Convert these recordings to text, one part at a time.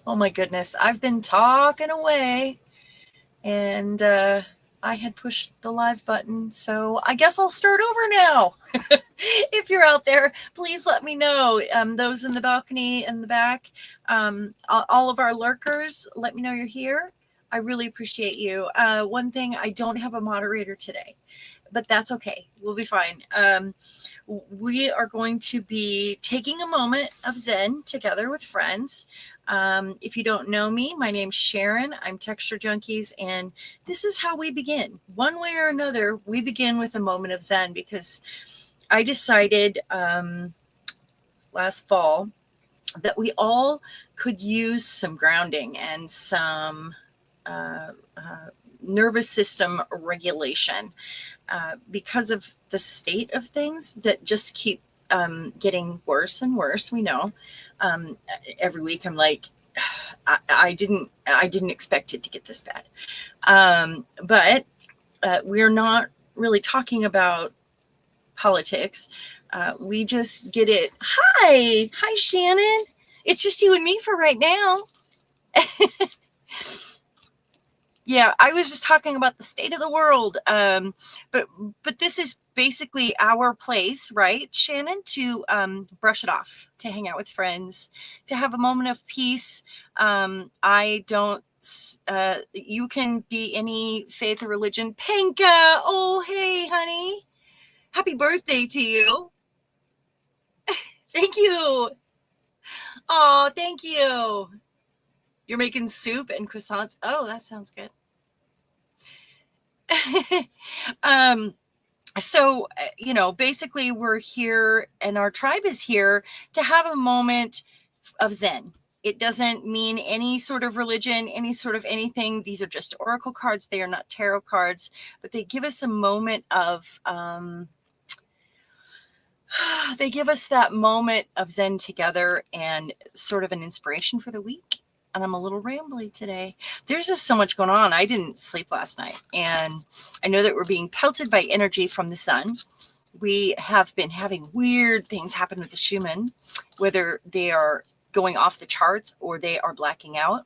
Oh my goodness, I've been talking away and I had pushed the live button, so I guess I'll start over now. If you're out there, please let me know. Those in the balcony in the back, all of our lurkers, let me know you're here. I really appreciate you. One thing, I don't have a moderator today, but that's okay. We'll be fine. We are going to be taking a moment of Zen together with friends. If you don't know me, my name's Sharon. I'm Texture Junkies, and this is how we begin. One way or another, we begin with a moment of Zen because I decided last fall that we all could use some grounding and some nervous system regulation because of the state of things that just keep getting worse and worse. We know every week I'm like, I didn't expect it to get this bad. But we're not really talking about politics. We just get it. Hi, Shannon. It's just you and me for right now. Yeah, I was just talking about the state of the world. But this is basically our place, right, Shannon, to brush it off, to hang out with friends, to have a moment of peace. I don't. You can be any faith or religion. Panka, oh hey, honey, happy birthday to you. Thank you. Oh, thank you. You're making soup and croissants. Oh, that sounds good. um, so, basically, we're here and our tribe is here to have a moment of Zen. It doesn't mean any sort of religion, any sort of anything. These are just oracle cards. They are not tarot cards, but they give us a moment of, they give us that moment of Zen together and sort of an inspiration for the week. And I'm a little rambly today. There's just so much going on. I didn't sleep last night. And I know that we're being pelted by energy from the sun. We have been having weird things happen with the Schumann, whether they are going off the charts or they are blacking out.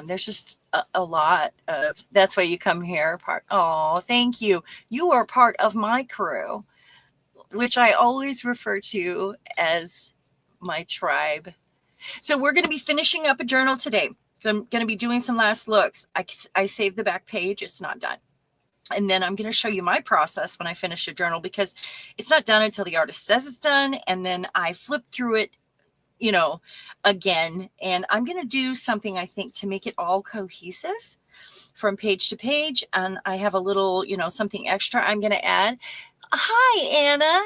There's just a lot of, that's why you come here. Oh, thank you. You are part of my crew, which I always refer to as my tribe. So we're going to be finishing up a journal today. I'm going to be doing some last looks. I saved the back page. It's not done. And then I'm going to show you my process when I finish a journal, because it's not done until the artist says it's done. And then I flip through it, again. And I'm going to do something, I think, to make it all cohesive from page to page. And I have a little, something extra I'm going to add. Hi, Anna.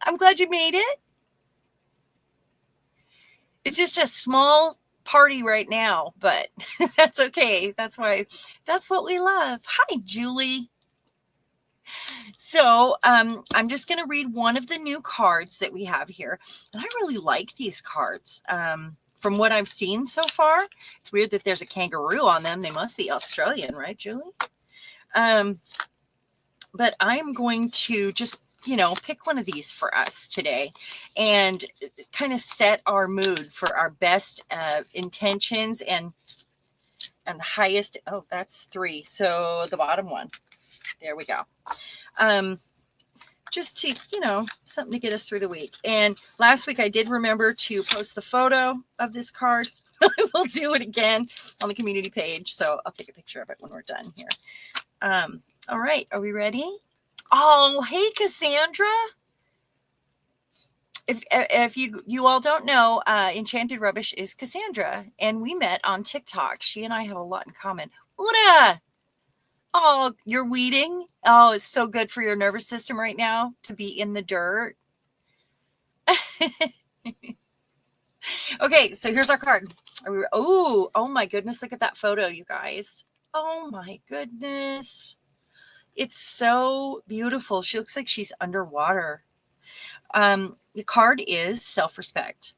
I'm glad you made it. It's just a small party right now, but that's okay. That's what we love. Hi, Julie. So I'm just going to read one of the new cards that we have here. And I really like these cards. From what I've seen so far, it's weird that there's a kangaroo on them. They must be Australian, right, Julie? But I am going to just pick one of these for us today and kind of set our mood for our best intentions and highest. Oh, that's 3. So the bottom one. There we go. Just to, something to get us through the week. And last week I did remember to post the photo of this card. I will do it again on the community page. So I'll take a picture of it when we're done here. All right. Are we ready? Oh, hey, Cassandra. If you all don't know, Enchanted Rubbish is Cassandra, and we met on TikTok. She and I have a lot in common. Uda! Oh, you're weeding? Oh, it's so good for your nervous system right now to be in the dirt. Okay, so here's our card. Oh my goodness, look at that photo, you guys. Oh my goodness. It's so beautiful. She looks like she's underwater. The card is self-respect.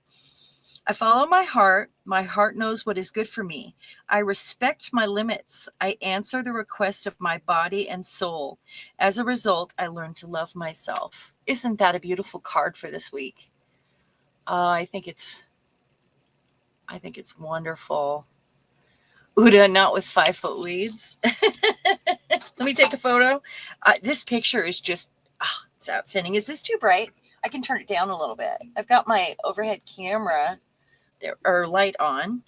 I follow my heart. My heart knows what is good for me. I respect my limits. I answer the request of my body and soul. As a result, I learn to love myself. Isn't that a beautiful card for this week? I think it's I think it's wonderful. Uda, not with 5-foot weeds. Let me take a photo. This picture is just, it's outstanding. Is this too bright? I can turn it down a little bit. I've got my overhead camera there, or light on.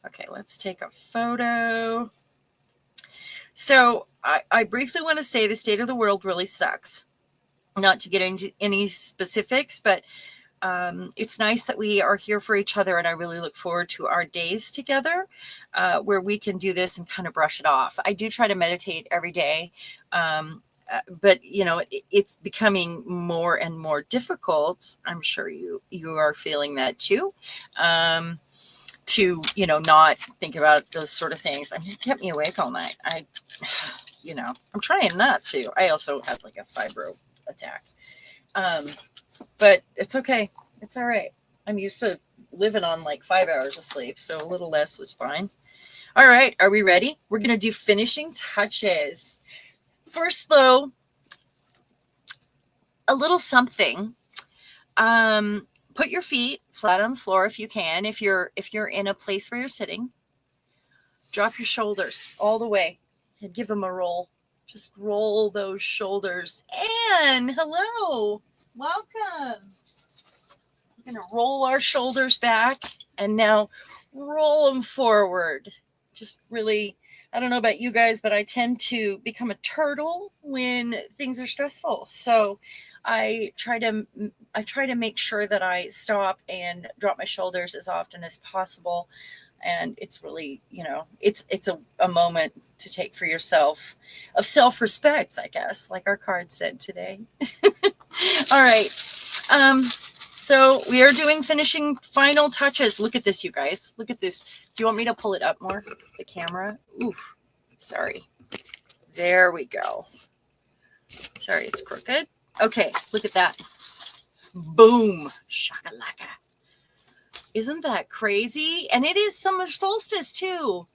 Okay, let's take a photo. So I briefly want to say the state of the world really sucks. Not to get into any specifics, but it's nice that we are here for each other, and I really look forward to our days together where we can do this and kind of brush it off. I do try to meditate every day, but you know, it's becoming more and more difficult. I'm sure you are feeling that too. To, you know, not think about those sort of things. I mean, it kept me awake all night. You know, I'm trying not to. I also had like a fibro attack. But it's okay. It's all right. I'm used to living on like 5 hours of sleep, so a little less is fine. All right. Are we ready? We're going to do finishing touches. First, though, a little something. Put your feet flat on the floor if you can. If you're in a place where you're sitting, drop your shoulders all the way and give them a roll. Just roll those shoulders. And hello, welcome. We're going to roll our shoulders back and now roll them forward. Just really, I don't know about you guys, but I tend to become a turtle when things are stressful. So I try to make sure that I stop and drop my shoulders as often as possible. And it's really, you know, it's a moment to take for yourself of self-respect, I guess, like our card said today. All right. So we are doing finishing final touches. Look at this, you guys. Look at this. Do you want me to pull it up more? The camera? Oof. Sorry. There we go. Sorry, it's crooked. Okay, look at that. Boom. Shakalaka. Isn't that crazy? And it is summer solstice too.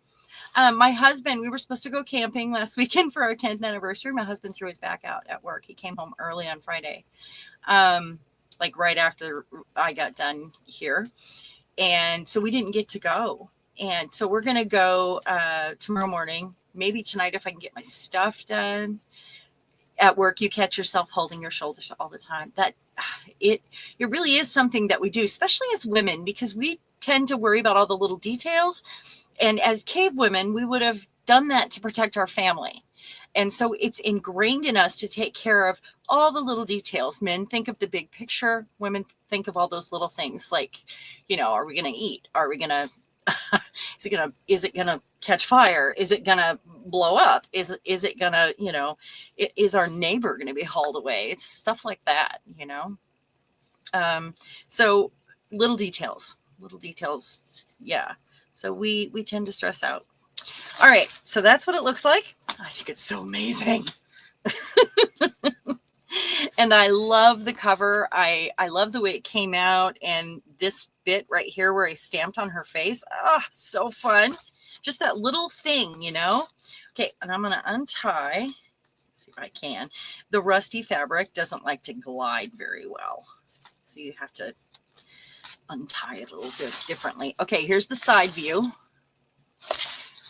My husband, we were supposed to go camping last weekend for our 10th anniversary. My husband threw his back out at work. He came home early on Friday, like right after I got done here. And so we didn't get to go. And so we're going to go tomorrow morning, maybe tonight if I can get my stuff done. At work, you catch yourself holding your shoulders all the time. That it really is something that we do, especially as women, because we tend to worry about all the little details. And as cave women, we would have done that to protect our family. And so it's ingrained in us to take care of all the little details. Men think of the big picture. Women think of all those little things like, you know, are we going to eat? Are we going to, is it going to catch fire? Is it going to blow up? Is it going to, you know, is our neighbor going to be hauled away? It's stuff like that, you know? So little details. Yeah. So we tend to stress out. All right. So that's what it looks like. I think it's so amazing. And I love the cover. I love the way it came out. And this bit right here where I stamped on her face. So fun. Just that little thing, you know? Okay. And I'm going to untie. Let's see if I can. The rusty fabric doesn't like to glide very well. So you have to untie it a little bit differently. Okay. Here's the side view.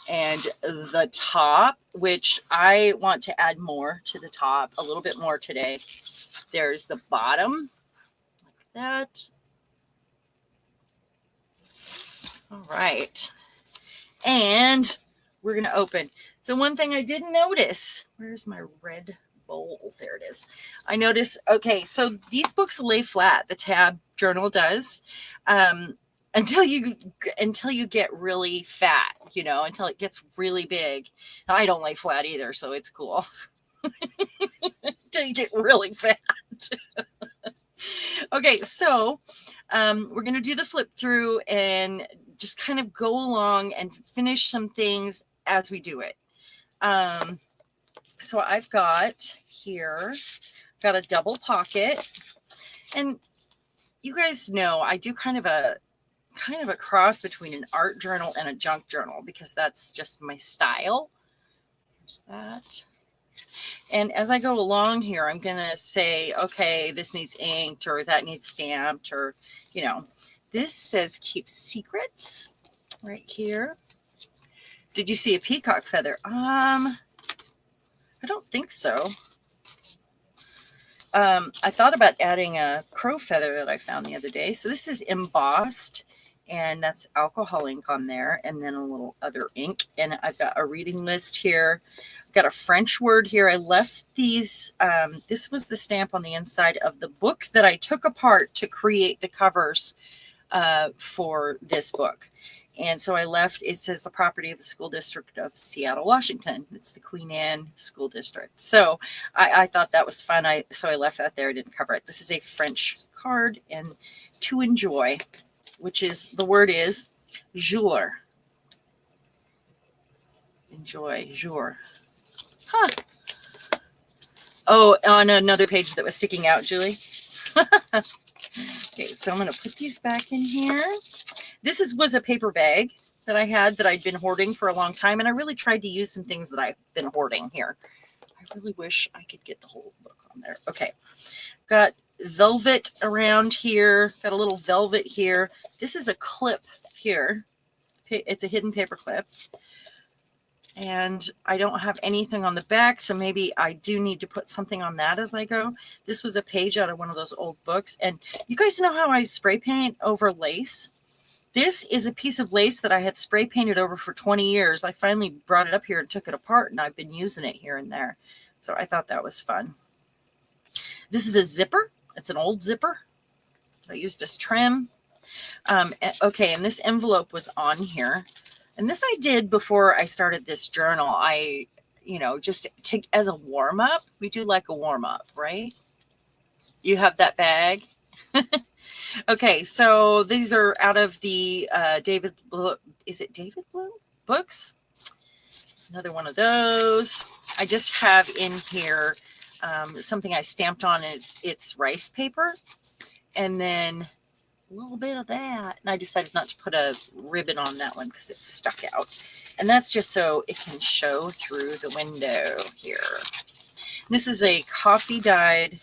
And the top, which I want to add more to the top, a little bit more today. There's the bottom, like that. All right. And we're going to open. So one thing I didn't notice, where's my red bowl? There it is. I noticed, okay, so these books lay flat. The Tab Journal does. Until you get really fat, you know, until it gets really big. I don't lay flat either, so it's cool. Until you get really fat. Okay, so we're going to do the flip through and just kind of go along and finish some things as we do it. So I've got here, got a double pocket. And you guys know I do kind of a cross between an art journal and a junk journal because that's just my style. There's that. And as I go along here, I'm going to say, okay, this needs inked or that needs stamped or, you know, This says keep secrets right here. Did you see a peacock feather? I don't think so. I thought about adding a crow feather that I found the other day. So this is embossed, and that's alcohol ink on there, and then a little other ink. And I've got a reading list here. I've got a French word here. I left these. This was the stamp on the inside of the book that I took apart to create the covers for this book. And so I left, it says the property of the school district of Seattle, Washington. It's the Queen Anne School District. So I thought that was fun. So I left that there. I didn't cover it. This is a French card, and to enjoy, which is, the word is jour. Enjoy, jour. Huh. Oh, on another page that was sticking out, Julie. Okay, so I'm going to put these back in here. This was a paper bag that I had that I'd been hoarding for a long time, and I really tried to use some things that I've been hoarding here. I really wish I could get the whole book on there. Okay, got velvet around here, got a little velvet here. This is a clip here. It's a hidden paper clip. And I don't have anything on the back, so maybe I do need to put something on that as I go. This was a page out of one of those old books. And you guys know how I spray paint over lace? This is a piece of lace that I had spray painted over for 20 years. I finally brought it up here and took it apart, and I've been using it here and there. So I thought that was fun. This is a zipper. It's an old zipper that I used as trim. Okay, and this envelope was on here. And this I did before I started this journal. Just as a warm-up, we do like a warm-up, right? You have that bag? Okay, so these are out of the David Bloom. Is it David Bloom books? Another one of those. I just have in here something I stamped on. It's rice paper, and then a little bit of that. And I decided not to put a ribbon on that one because it's stuck out. And that's just so it can show through the window here. This is a coffee dyed,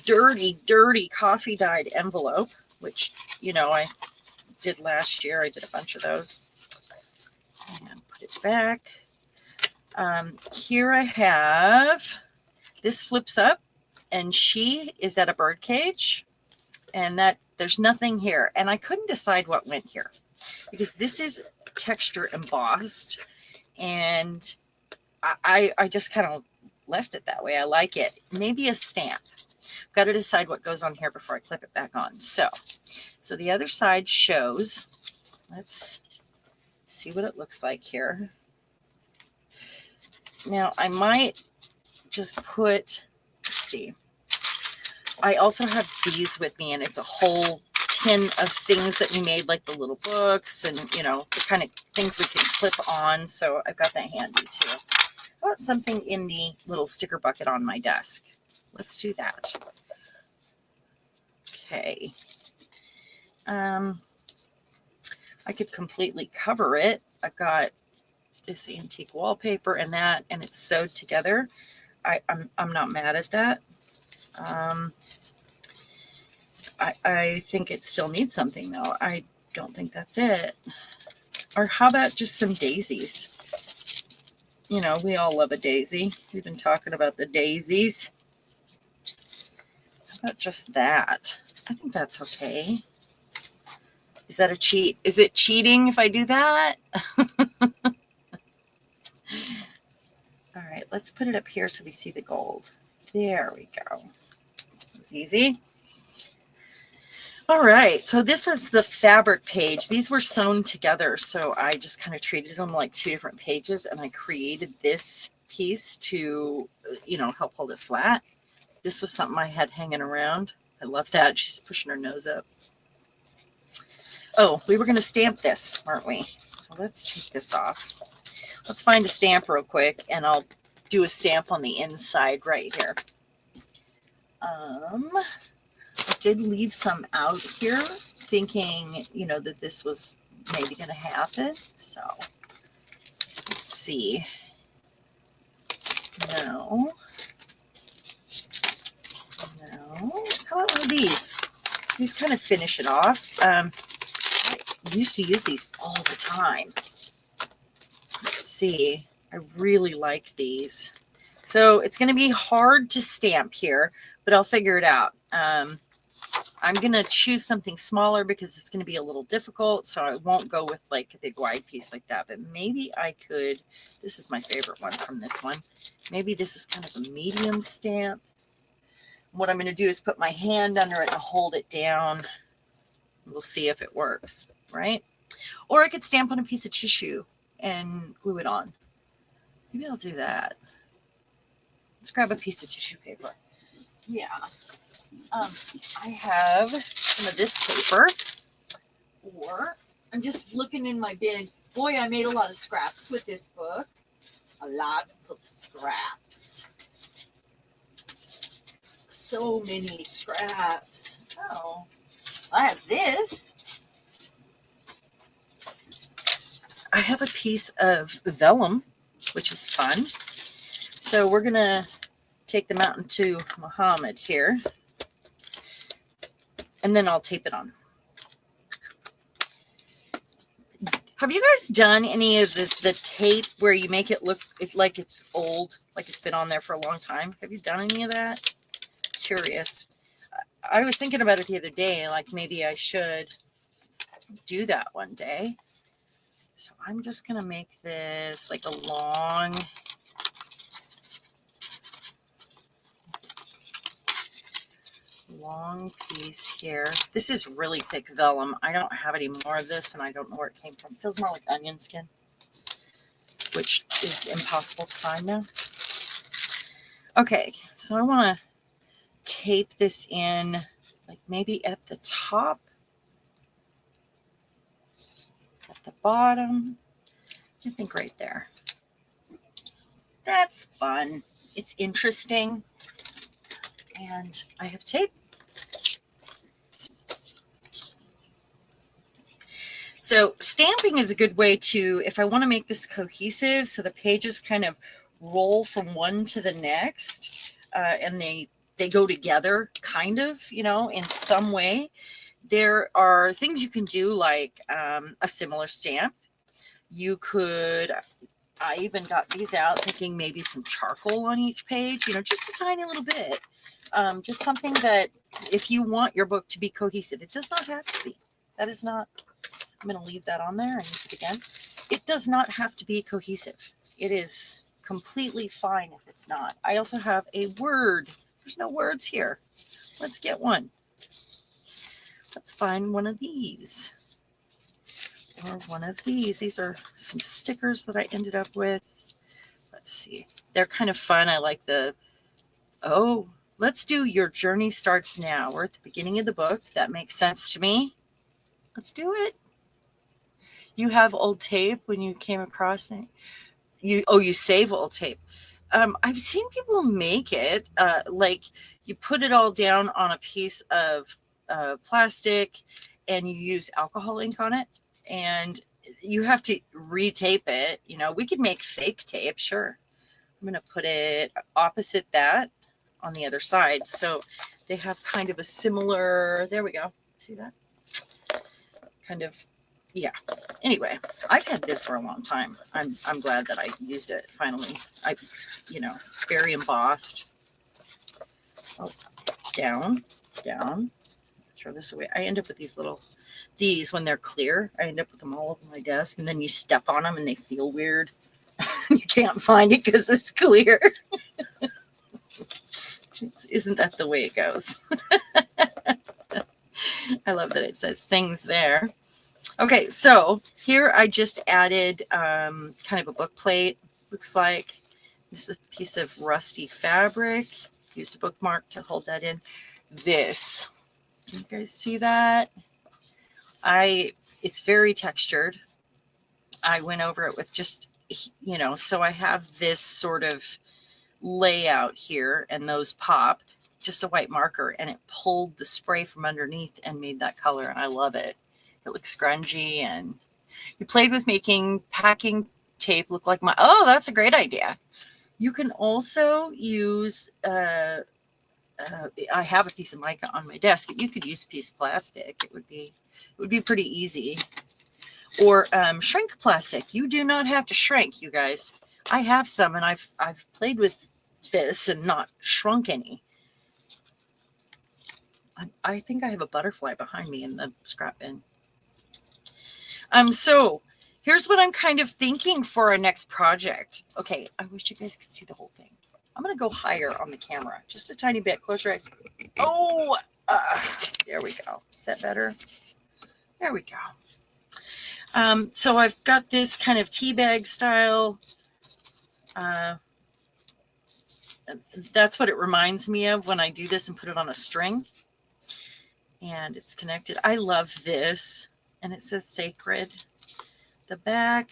dirty coffee dyed envelope, which, I did last year. I did a bunch of those. And put it back. Here I have, this flips up, and she is at a bird cage, and there's nothing here. And I couldn't decide what went here because this is texture embossed, and I just kind of left it that way. I like it. Maybe a stamp. Got to decide what goes on here before I clip it back on. So the other side shows, let's see what it looks like here. Now I might just put, let's see. I also have these with me, and it's a whole tin of things that we made, like the little books and, the kind of things we can clip on. So I've got that handy too. How about something in the little sticker bucket on my desk? Let's do that. Okay. I could completely cover it. I've got this antique wallpaper and that, and it's sewed together. I'm not mad at that. I think it still needs something though. I don't think that's it. Or how about just some daisies? We all love a daisy. We've been talking about the daisies. How about just that? I think that's okay. Is that a cheat? Is it cheating if I do that? All right, let's put it up here so we see the gold. There we go. It was easy. All right, so this is the fabric page. These were sewn together, so I just kind of treated them like two different pages, and I created this piece to, help hold it flat. This was something I had hanging around. I love that. She's pushing her nose up. Oh, we were going to stamp this, weren't we? So let's take this off. Let's find a stamp real quick, and I'll do a stamp on the inside right here. I did leave some out here thinking, that this was maybe going to happen. So let's see. No. How about one of these? These kind of finish it off. I used to use these all the time. Let's see. I really like these. So it's going to be hard to stamp here, but I'll figure it out. I'm going to choose something smaller because it's going to be a little difficult. So I won't go with like a big wide piece like that, but maybe I could, this is my favorite one from this one. Maybe this is kind of a medium stamp. What I'm going to do is put my hand under it and hold it down. We'll see if it works, right? Or I could stamp on a piece of tissue and glue it on. Maybe I'll do that. Let's grab a piece of tissue paper. Yeah. I have some of this paper, or I'm just looking in my bin. Boy, I made a lot of scraps with this book. Lots of scraps. So many scraps. Oh, I have this. I have a piece of vellum, which is fun. So we're going to take them out into Muhammad here. And then I'll tape it on. Have you guys done any of the tape where you make it look like it's old, like it's been on there for a long time? Have you done any of that? Curious. I was thinking about it the other day, like maybe I should do that one day. So I'm just going to make this like a long piece here. This is really thick vellum. I don't have any more of this, and I don't know where it came from. It feels more like onion skin, which is impossible to find now. Okay, so I want to tape this in, like maybe at the top, at the bottom. I think right there. That's fun. It's interesting. And I have tape. So stamping is a good way to, if I want to make this cohesive, so the pages kind of roll from one to the next, and they go together kind of, you know, in some way. There are things you can do like a similar stamp. You could, I even got these out thinking maybe some charcoal on each page, you know, just a tiny little bit. Just something that if you want your book to be cohesive, it does not have to be. That is not, I'm going to leave that on there and use it again. It does not have to be cohesive. It is completely fine if it's not. I also have a word. There's no words here. Let's get one. Let's find one of these. Or one of these. These are some stickers that I ended up with. Let's see. They're kind of fun. I like the, oh, let's do your journey starts now. We're at the beginning of the book. That makes sense to me. Let's do it. You have old tape when you came across it. You save old tape. I've seen people make it like you put it all down on a piece of plastic and you use alcohol ink on it, and you have to retape it. You know, we could make fake tape. Sure. I'm going to put it opposite that on the other side. So they have kind of a similar, there we go. See that? Kind of, yeah. Anyway, I've had this for a long time. I'm glad that I used it finally. You know, it's very embossed. Oh, down. Throw this away. I end up with these when they're clear. I end up with them all over my desk, and then you step on them and they feel weird. You can't find it because it's clear. Isn't that the way it goes? I love that it says things there. Okay, so here I just added kind of a book plate. Looks like this is a piece of rusty fabric. Used a bookmark to hold that in. This, can you guys see that? It's very textured. I went over it with just, you know, so I have this sort of layout here, and those popped. Just a white marker, and it pulled the spray from underneath and made that color, and I love it. It looks grungy, and you played with making packing tape look like my, oh, that's a great idea. You can also use I have a piece of mica on my desk, but you could use a piece of plastic. It would be pretty easy. Or shrink plastic. You do not have to shrink, you guys. I have some, and I've played with this and not shrunk any. I think I have a butterfly behind me in the scrap bin. So here's what I'm kind of thinking for our next project. Okay, I wish you guys could see the whole thing. I'm going to go higher on the camera, just a tiny bit. Close your eyes. Oh, there we go. Is that better? There we go. So I've got this kind of tea bag style. That's what it reminds me of when I do this and put it on a string. And it's connected. I love this. And it says sacred. The back,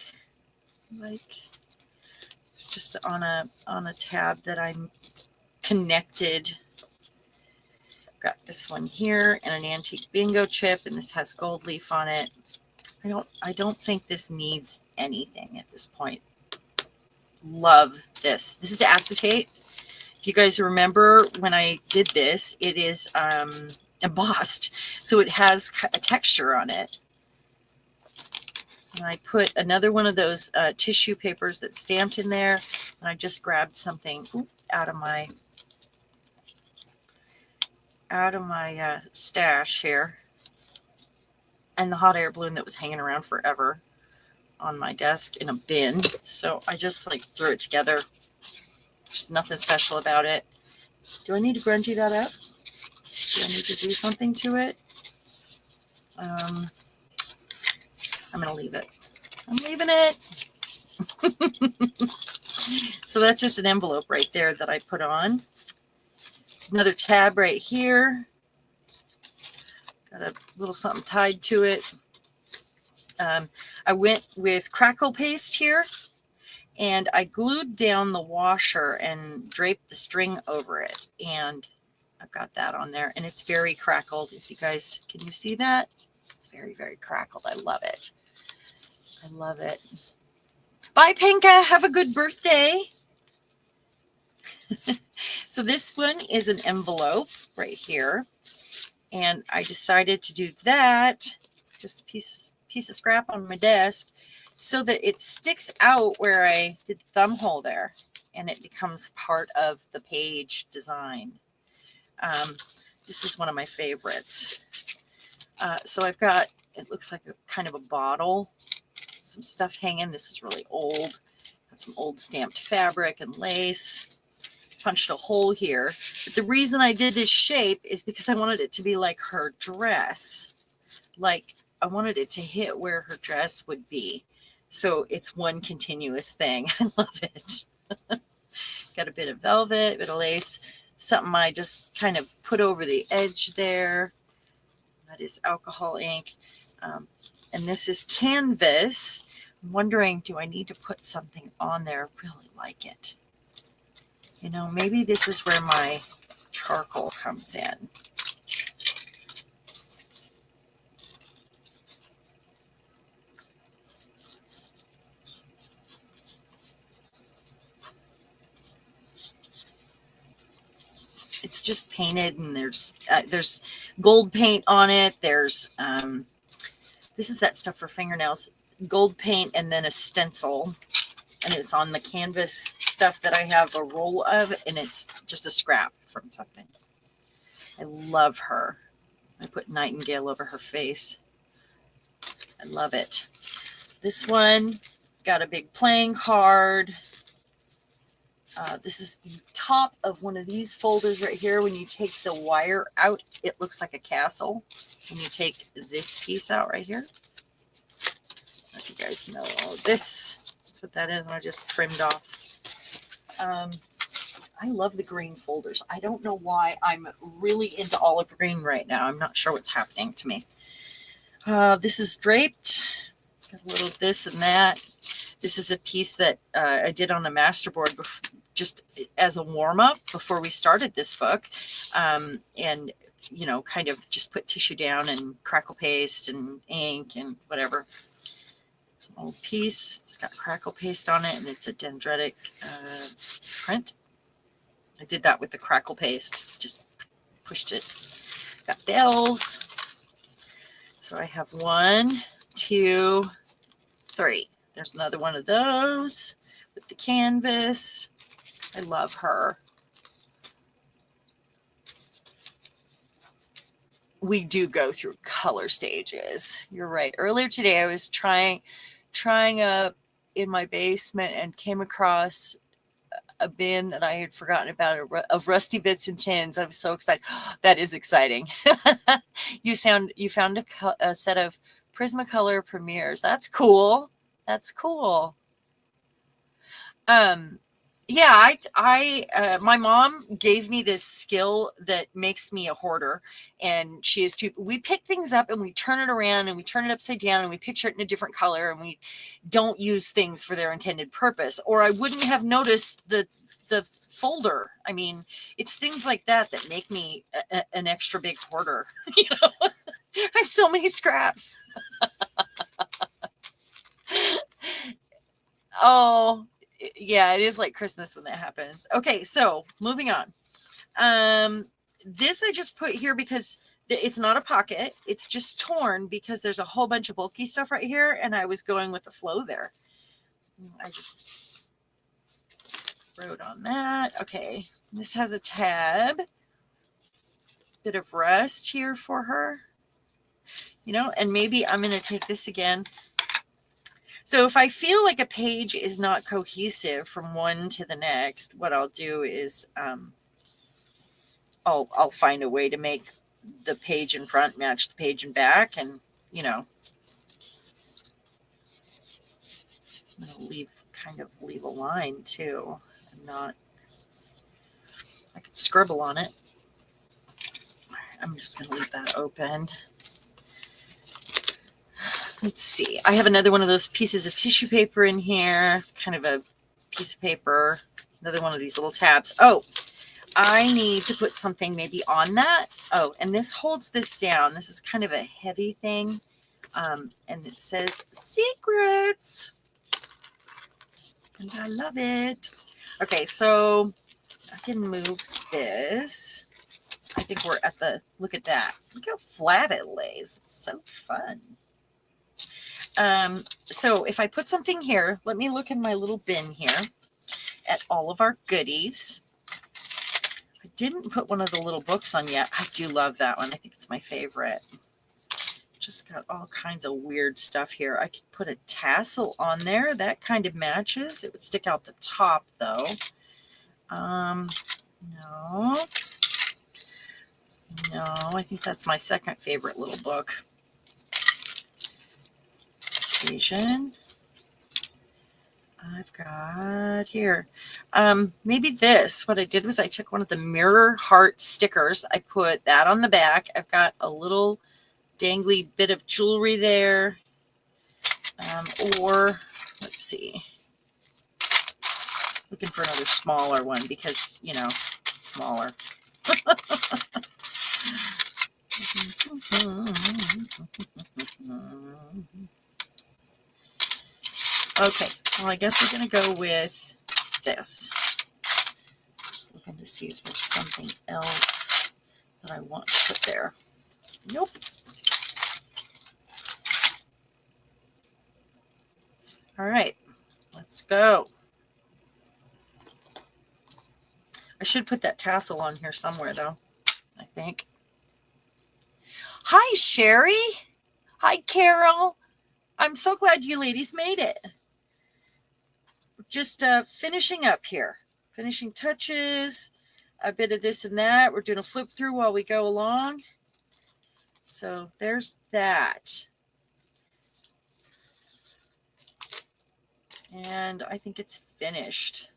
like, it's just on a tab that I'm connected. I've got this one here and an antique bingo chip, and this has gold leaf on it. I don't think this needs anything at this point. Love this. This is acetate. If you guys remember when I did this, it is embossed, so it has a texture on it. And I put another one of those tissue papers that's stamped in there, and I just grabbed something out of my stash here, and the hot air balloon that was hanging around forever on my desk in a bin. So I just like threw it together. There's nothing special about it. Do I need to grungy that up? Do I need to do something to it? I'm going to leave it. I'm leaving it. So that's just an envelope right there that I put on. Another tab right here. Got a little something tied to it. I went with crackle paste here, and I glued down the washer and draped the string over it. And I've got that on there, and it's very crackled. If you guys, can you see that? It's very, very crackled. I love it. I love it. Bye, Pinka. Have a good birthday. So this one is an envelope right here. And I decided to do that, just a piece of scrap on my desk, so that it sticks out where I did the thumb hole there, and it becomes part of the page design. This is one of my favorites. So I've got, it looks like a kind of a bottle, some stuff hanging. This is really old. Got some old stamped fabric and lace. Punched a hole here. But the reason I did this shape is because I wanted it to be like her dress. Like I wanted it to hit where her dress would be. So it's one continuous thing. I love it. Got a bit of velvet, a bit of lace, something I just kind of put over the edge there. That is alcohol ink. And this is canvas. I'm wondering, do I need to put something on there? I really like it. You know, maybe this is where my charcoal comes in. It's just painted, and there's gold paint on it. There's this is that stuff for fingernails, gold paint, and then a stencil, and it's on the canvas stuff that I have a roll of, and it's just a scrap from something. I love her. I put nightingale over her face. I love it. This one got a big playing card. This is the top of one of these folders right here. When you take the wire out, it looks like a castle. When you take this piece out right here, if you guys know all of this, that's what that is. And I just trimmed off. I love the green folders. I don't know why I'm really into olive green right now. I'm not sure what's happening to me. This is draped. Got a little this and that. This is a piece that I did on a masterboard just as a warm-up before we started this book. And, you know, kind of just put tissue down and crackle paste and ink and whatever. It's an old piece. It's got crackle paste on it, and it's a dendritic print. I did that with the crackle paste. Just pushed it. Got bells. So I have 1, 2, 3. There's another one of those with the canvas. I love her. We do go through color stages. You're right. Earlier today, I was trying in my basement and came across a bin that I had forgotten about of rusty bits and tins. I was so excited. That is exciting. You found a set of Prismacolor Premieres. That's cool. That's cool. Yeah, my mom gave me this skill that makes me a hoarder, and we pick things up and we turn it around and we turn it upside down and we picture it in a different color, and we don't use things for their intended purpose, or I wouldn't have noticed the folder. I mean, it's things like that that make me an extra big hoarder. You know, I have so many scraps. Oh, yeah, it is like Christmas when that happens. Okay, so moving on. This I just put here because it's not a pocket. It's just torn because there's a whole bunch of bulky stuff right here, and I was going with the flow there. I just wrote on that. Okay, this has a tab. Bit of rest here for her. You know, and maybe I'm going to take this again. So if I feel like a page is not cohesive from one to the next, what I'll do is I'll find a way to make the page in front match the page in back, and you know, I'm gonna leave a line too, and not. I could scribble on it. I'm just gonna leave that open. Let's see. I have another one of those pieces of tissue paper in here, kind of a piece of paper, another one of these little tabs. Oh, I need to put something maybe on that. Oh, and this holds this down. This is kind of a heavy thing. And it says secrets. And I love it. Okay, so I can move this. I think we're at the, look at that. Look how flat it lays. It's so fun. So if I put something here, let me look in my little bin here at all of our goodies. I didn't put one of the little books on yet. I do love that one. I think it's my favorite. Just got all kinds of weird stuff here. I could put a tassel on there. That kind of matches. It would stick out the top though. No, I think that's my second favorite little book. I've got here. Maybe this. What I did was I took one of the mirror heart stickers. I put that on the back. I've got a little dangly bit of jewelry there. Or let's see. Looking for another smaller one because, you know, smaller. Okay, well, I guess we're going to go with this. Just looking to see if there's something else that I want to put there. Nope. All right, let's go. I should put that tassel on here somewhere, though, I think. Hi, Sherry. Hi, Carol. I'm so glad you ladies made it. Just finishing up here. Finishing touches, a bit of this and that. We're doing a flip through while we go along. So there's that. And I think it's finished.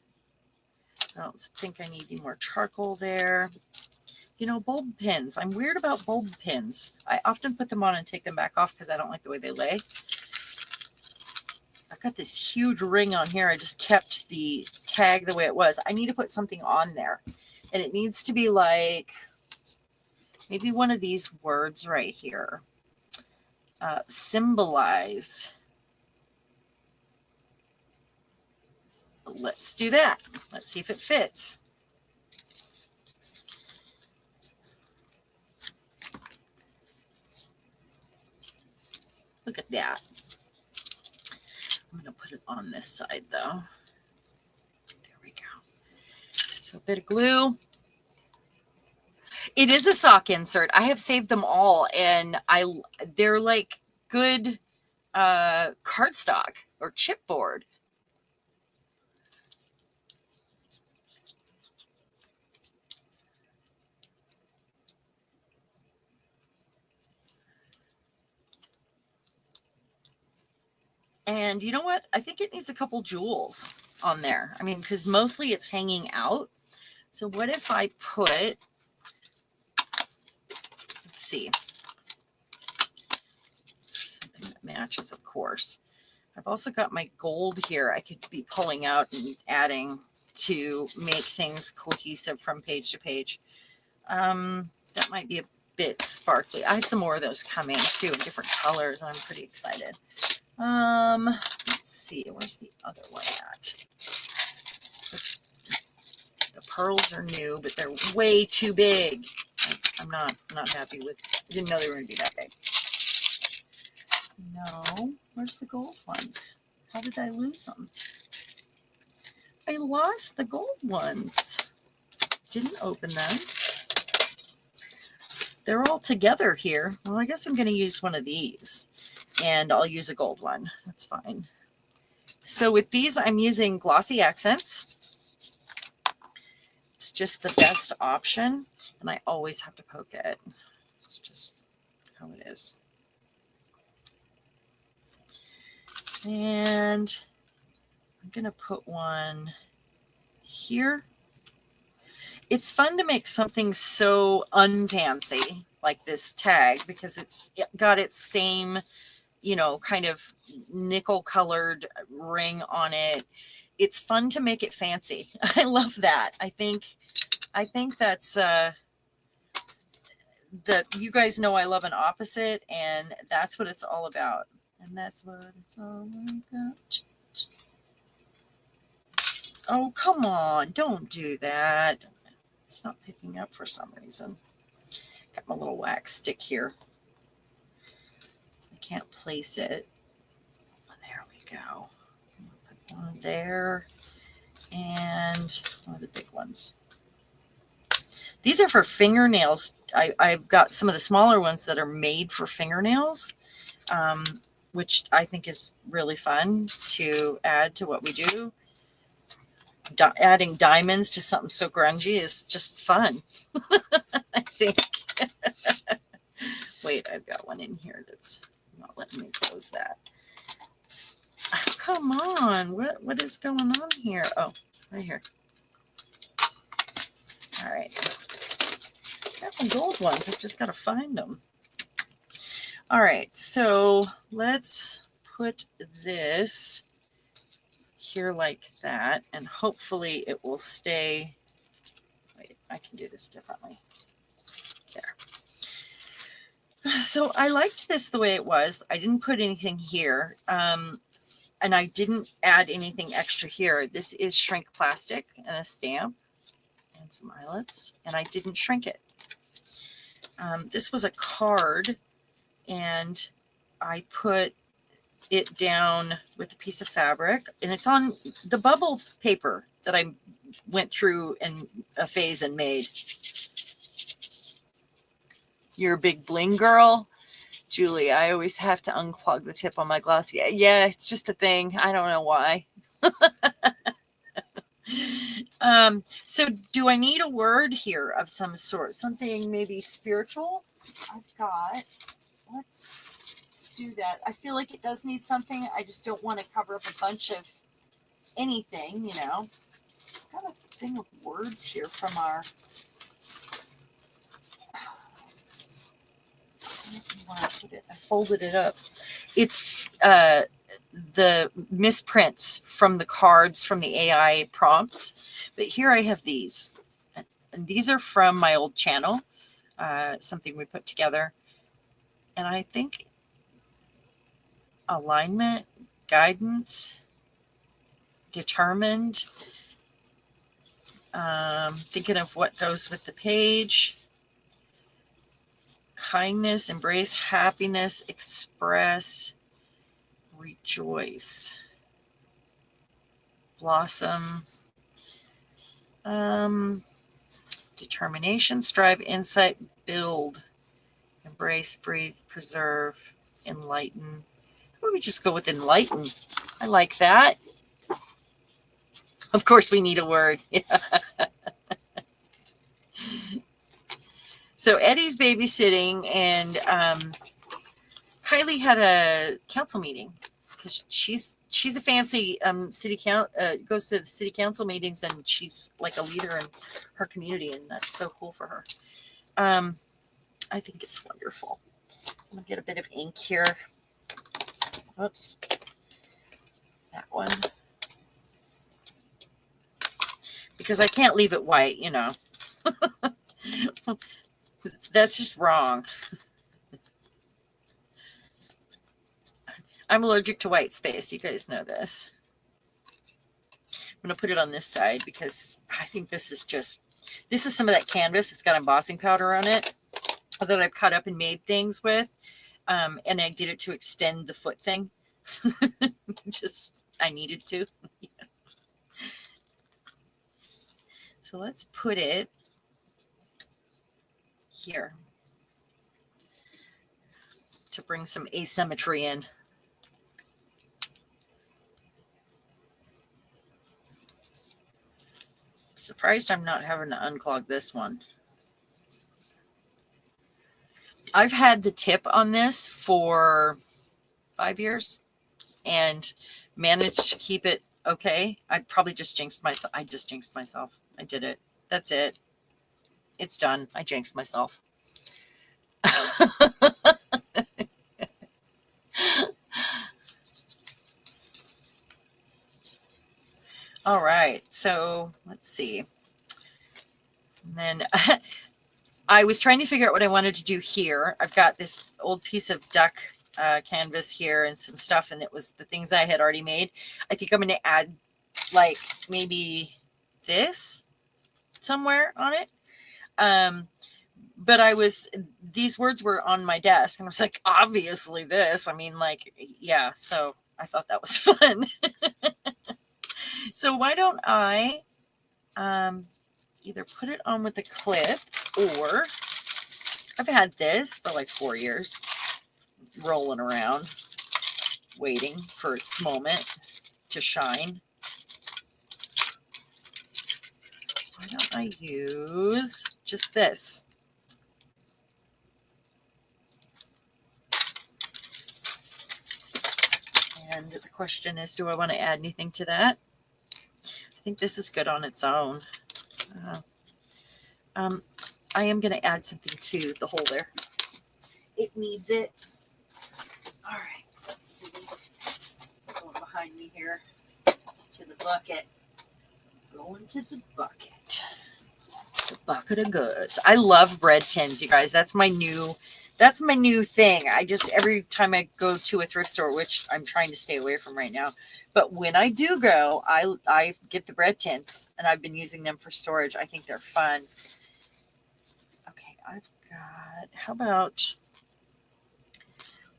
I don't think I need any more charcoal there. You know, bulb pins. I'm weird about bulb pins. I often put them on and take them back off because I don't like the way they lay. I've got this huge ring on here. I just kept the tag the way it was. I need to put something on there. And it needs to be like maybe one of these words right here. Symbolize. Let's do that. Let's see if it fits. Look at that. I'm going to put it on this side though. There we go. So a bit of glue. It is a sock insert. I have saved them all, and they're like good cardstock or chipboard. And you know what? I think it needs a couple jewels on there. I mean, because mostly it's hanging out. So what if I put, let's see, something that matches, of course. I've also got my gold here I could be pulling out and adding to make things cohesive from page to page. That might be a bit sparkly. I have some more of those coming too in different colors, and I'm pretty excited. Let's see, where's the other one at? The pearls are new, but they're way too big. I'm not happy with. I didn't know they were going to be that big. No, where's the gold ones? How did I lose them? I lost the gold ones. Didn't open them. They're all together here. Well, I guess I'm going to use one of these, and I'll use a gold one. That's fine. So with these, I'm using glossy accents. It's just the best option, and I always have to poke it. It's just how it is. And I'm going to put one here. It's fun to make something so unfancy like this tag because it's got its same, you know, kind of nickel colored ring on it. It's fun to make it fancy. I love that. I think that's that you guys know I love an opposite, and that's what it's all about. And that's what it's all about. Oh, come on. Don't do that. It's not picking up for some reason. Got my little wax stick here. I can't place it. There we go. Put one there and one of the big ones. These are for fingernails. I've got some of the smaller ones that are made for fingernails, which I think is really fun to add to what we do. Adding diamonds to something so grungy is just fun. I think. Wait, I've got one in here that's not letting me close that. Oh, come on. What is going on here? Oh, right here. All right. Got some gold ones. I've just got to find them. All right. So let's put this here like that, and hopefully it will stay. Wait, I can do this differently. There. So I liked this the way it was. I didn't put anything here, and I didn't add anything extra here. This is shrink plastic and a stamp and some eyelets, and I didn't shrink it. This was a card, and I put it down with a piece of fabric, and it's on the bubble paper that I went through in a phase and made. You're a big bling girl, Julie. I always have to unclog the tip on my gloss. Yeah, it's just a thing. I don't know why. So do I need a word here of some sort? Something maybe spiritual? I've got, let's do that. I feel like it does need something. I just don't want to cover up a bunch of anything, you know. I've got a thing of words here from our, I folded it up. It's the misprints from the cards from the AI prompts. But here I have these. And these are from my old channel, something we put together. And I think alignment, guidance, determined, thinking of what goes with the page, kindness, embrace, happiness, express, rejoice, blossom, determination, strive, insight, build, embrace, breathe, preserve, enlighten. Let me just go with enlighten. I like that. Of course, we need a word. So Eddie's babysitting, and Kylie had a council meeting because she's a fancy city count goes to the city council meetings, and she's like a leader in her community, and that's so cool for her. I think it's wonderful. I'm gonna get a bit of ink here. Oops, that one, because I can't leave it white, you know. That's just wrong. I'm allergic to white space. You guys know this. I'm going to put it on this side because I think this is some of that canvas that's got embossing powder on it that I've cut up and made things with. And I did it to extend the foot thing. I needed to. So let's put it here to bring some asymmetry in. Surprised I'm not having to unclog this one. I've had the tip on this for 5 years and managed to keep it okay. I probably just jinxed myself. I just jinxed myself. I did it. That's it. It's done. I jinxed myself. All right. So let's see. And then I was trying to figure out what I wanted to do here. I've got this old piece of duck canvas here and some stuff, and it was the things I had already made. I think I'm going to add like maybe this somewhere on it. But these words were on my desk, and I was like, obviously this. I mean, like, yeah. So I thought that was fun. So why don't I either put it on with the clip, or I've had this for like 4 years, rolling around, waiting for its moment to shine. Why don't I use just this? And the question is, do I want to add anything to that? I think this is good on its own. I am going to add something to the holder. It needs it. All right, let's see. Going behind me here to the bucket. Going to the bucket. The bucket of goods. I love bread tins, you guys. That's my new thing. Every time I go to a thrift store, which I'm trying to stay away from right now, but when I do go, I get the bread tins, and I've been using them for storage. I think they're fun. Okay, I've got, how about,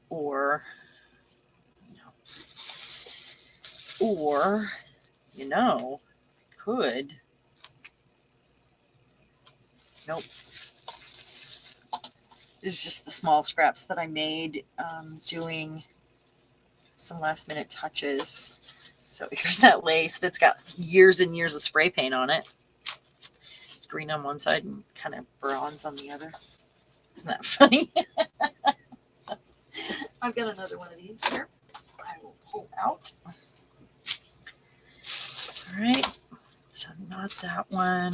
or, you know, I could, nope. This is just the small scraps that I made doing some last minute touches. So here's that lace that's got years and years of spray paint on it. It's green on one side and kind of bronze on the other. Isn't that funny? I've got another one of these here. I will pull out. All right. So not that one.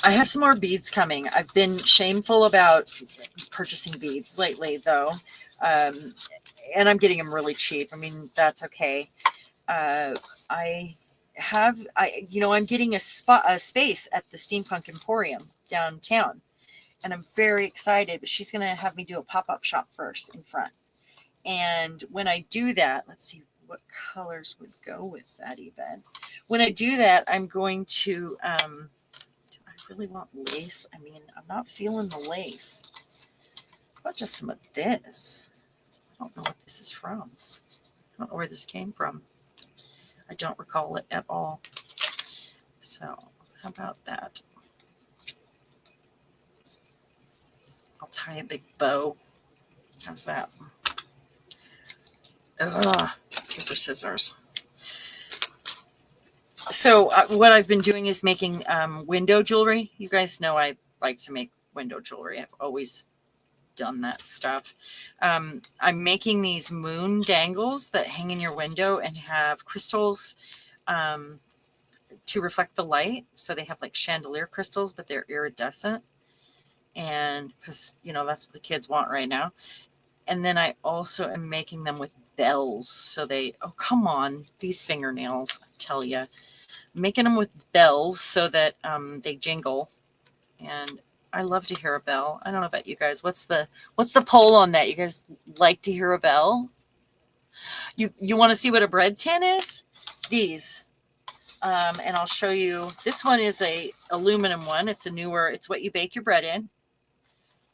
I have some more beads coming. I've been shameful about purchasing beads lately, though, and I'm getting them really cheap. I mean, that's okay. I'm getting a space at the Steampunk Emporium downtown, and I'm very excited. But she's going to have me do a pop-up shop first in front, and when I do that, let's see what colors would go with that event. When I do that, I'm going to. really want lace. I mean, I'm not feeling the lace. How about just some of this? I don't know what this is from. I don't know where this came from. I don't recall it at all. So how about that? I'll tie a big bow. How's that? Ugh, paper scissors. So what I've been doing is making window jewelry. You guys know I like to make window jewelry. I've always done that stuff. I'm making these moon dangles that hang in your window and have crystals to reflect the light. So they have like chandelier crystals, but they're iridescent. And because, you know, that's what the kids want right now. And then I also am making them with bells. So they, oh, come on, these fingernails, I tell you. Making them with bells so that they jingle. And I love to hear a bell. I don't know about you guys. What's the poll on that? You guys like to hear a bell? You want to see what a bread tin is? These. And I'll show you. This one is a aluminum one. It's a newer, it's what you bake your bread in.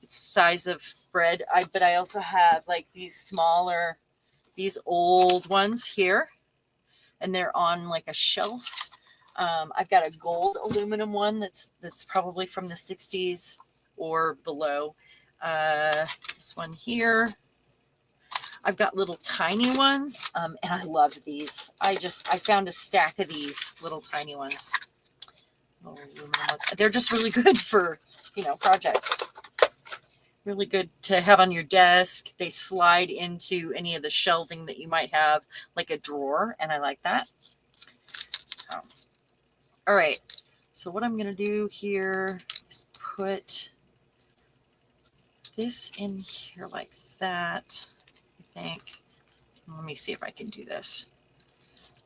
It's size of bread. But I also have like these smaller, these old ones here. And they're on like a shelf. I've got a gold aluminum one that's probably from the 60s or below. This one here. I've got little tiny ones, and I love these. I found a stack of these little tiny ones. Little aluminum ones. They're just really good for, you know, projects. Really good to have on your desk. They slide into any of the shelving that you might have, like a drawer, and I like that. So. All right, so what I'm going to do here is put this in here like that, I think. Let me see if I can do this.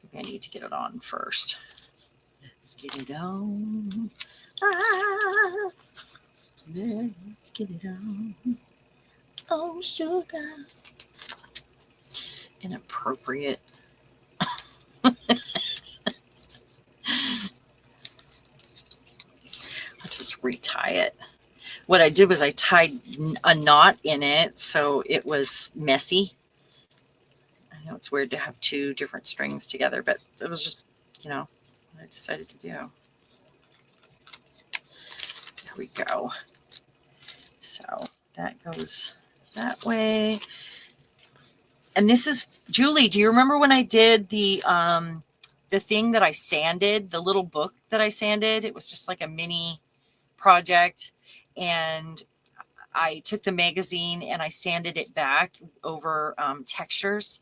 Maybe I need to get it on first. Let's get it on. Ah, let's get it on. Oh, sugar. Inappropriate. Just retie it. What I did was I tied a knot in it so it was messy. I know it's weird to have two different strings together, but it was just, you know, what I decided to do. There we go. So that goes that way. And this is, Julie, do you remember when I did the thing that I sanded, the little book that I sanded? It was just like a mini project, and I took the magazine and I sanded it back over textures.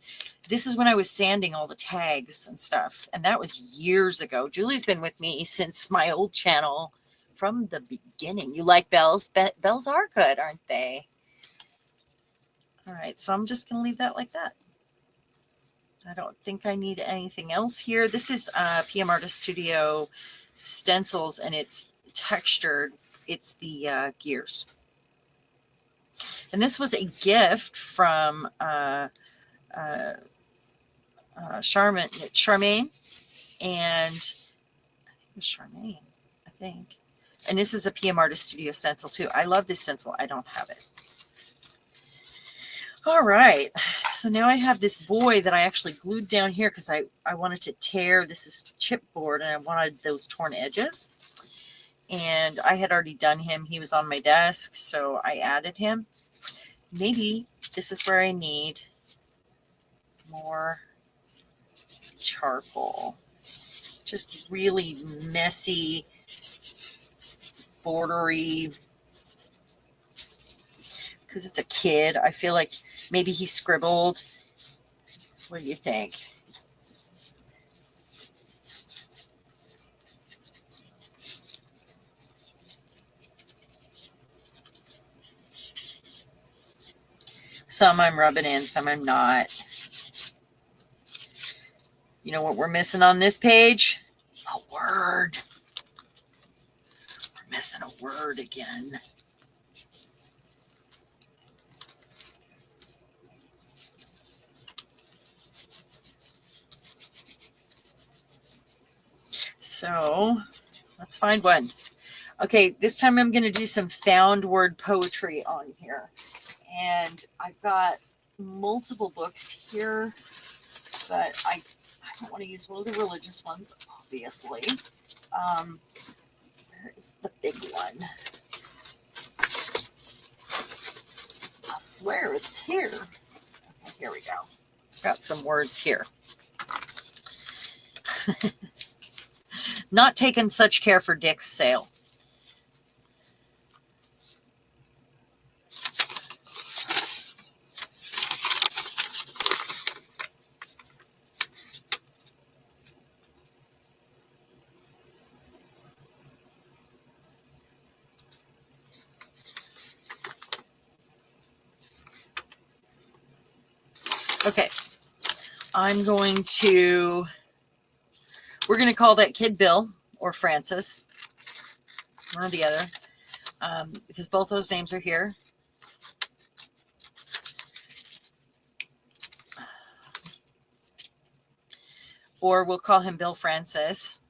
This is when I was sanding all the tags and stuff, and that was years ago. Julie's been with me since my old channel from the beginning. You like bells? Bells are good, aren't they? All right, so I'm just going to leave that like that. I don't think I need anything else here. This is PM Artist Studio stencils, and it's textured. It's the gears. And this was a gift from Charmaine, and I think it was Charmaine, I think. And this is a PM Artist Studio stencil too. I love this stencil. I don't have it. All right, so now I have this boy that I actually glued down here because I wanted to tear. This is chipboard, and I wanted those torn edges. And I had already done him. He was on my desk, so I added him. Maybe this is where I need more charcoal. Just really messy, bordery. Because it's a kid, I feel like maybe he scribbled. What do you think? Some I'm rubbing in, some I'm not. You know what we're missing on this page? A word. We're missing a word again. So let's find one. Okay, this time I'm going to do some found word poetry on here. And I've got multiple books here, but I don't want to use one of the religious ones, obviously. Where is the big one? I swear it's here. Okay, here we go. Got some words here. Not taken such care for Dick's sale. Okay, we're going to call that kid Bill or Francis, one or the other, because both those names are here. Or we'll call him Bill Francis.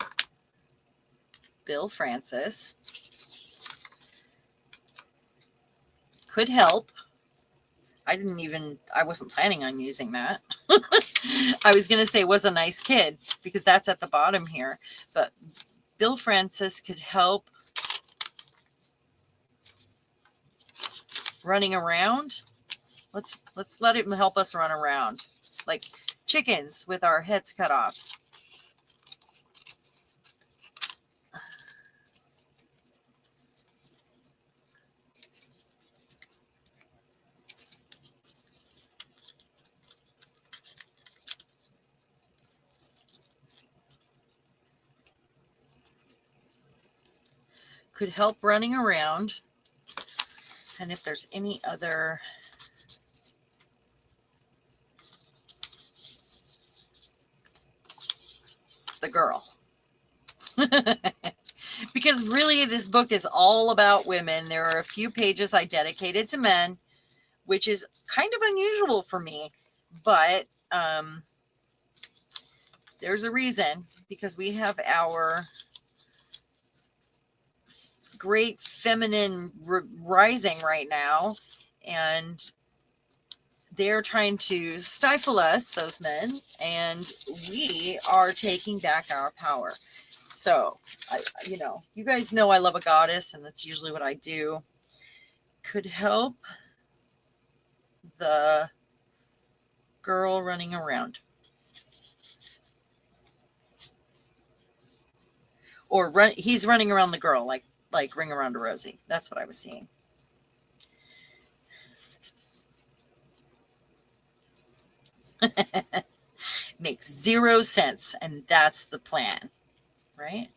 Bill Francis. Could help. I wasn't planning on using that. I was going to say was a nice kid because that's at the bottom here. But Bill Francis could help running around. Let's let him help us run around like chickens with our heads cut off. Could help running around. And if there's any other, the girl. Because really this book is all about women. There are a few pages I dedicated to men, which is kind of unusual for me, but there's a reason, because we have our great feminine rising right now, and they're trying to stifle us, those men, and we are taking back our power. So, you guys know I love a goddess, and that's usually what I do. Could help the girl running around. Or he's running around the girl, like Ring Around a Rosie. That's what I was seeing. Makes zero sense, and that's the plan, right?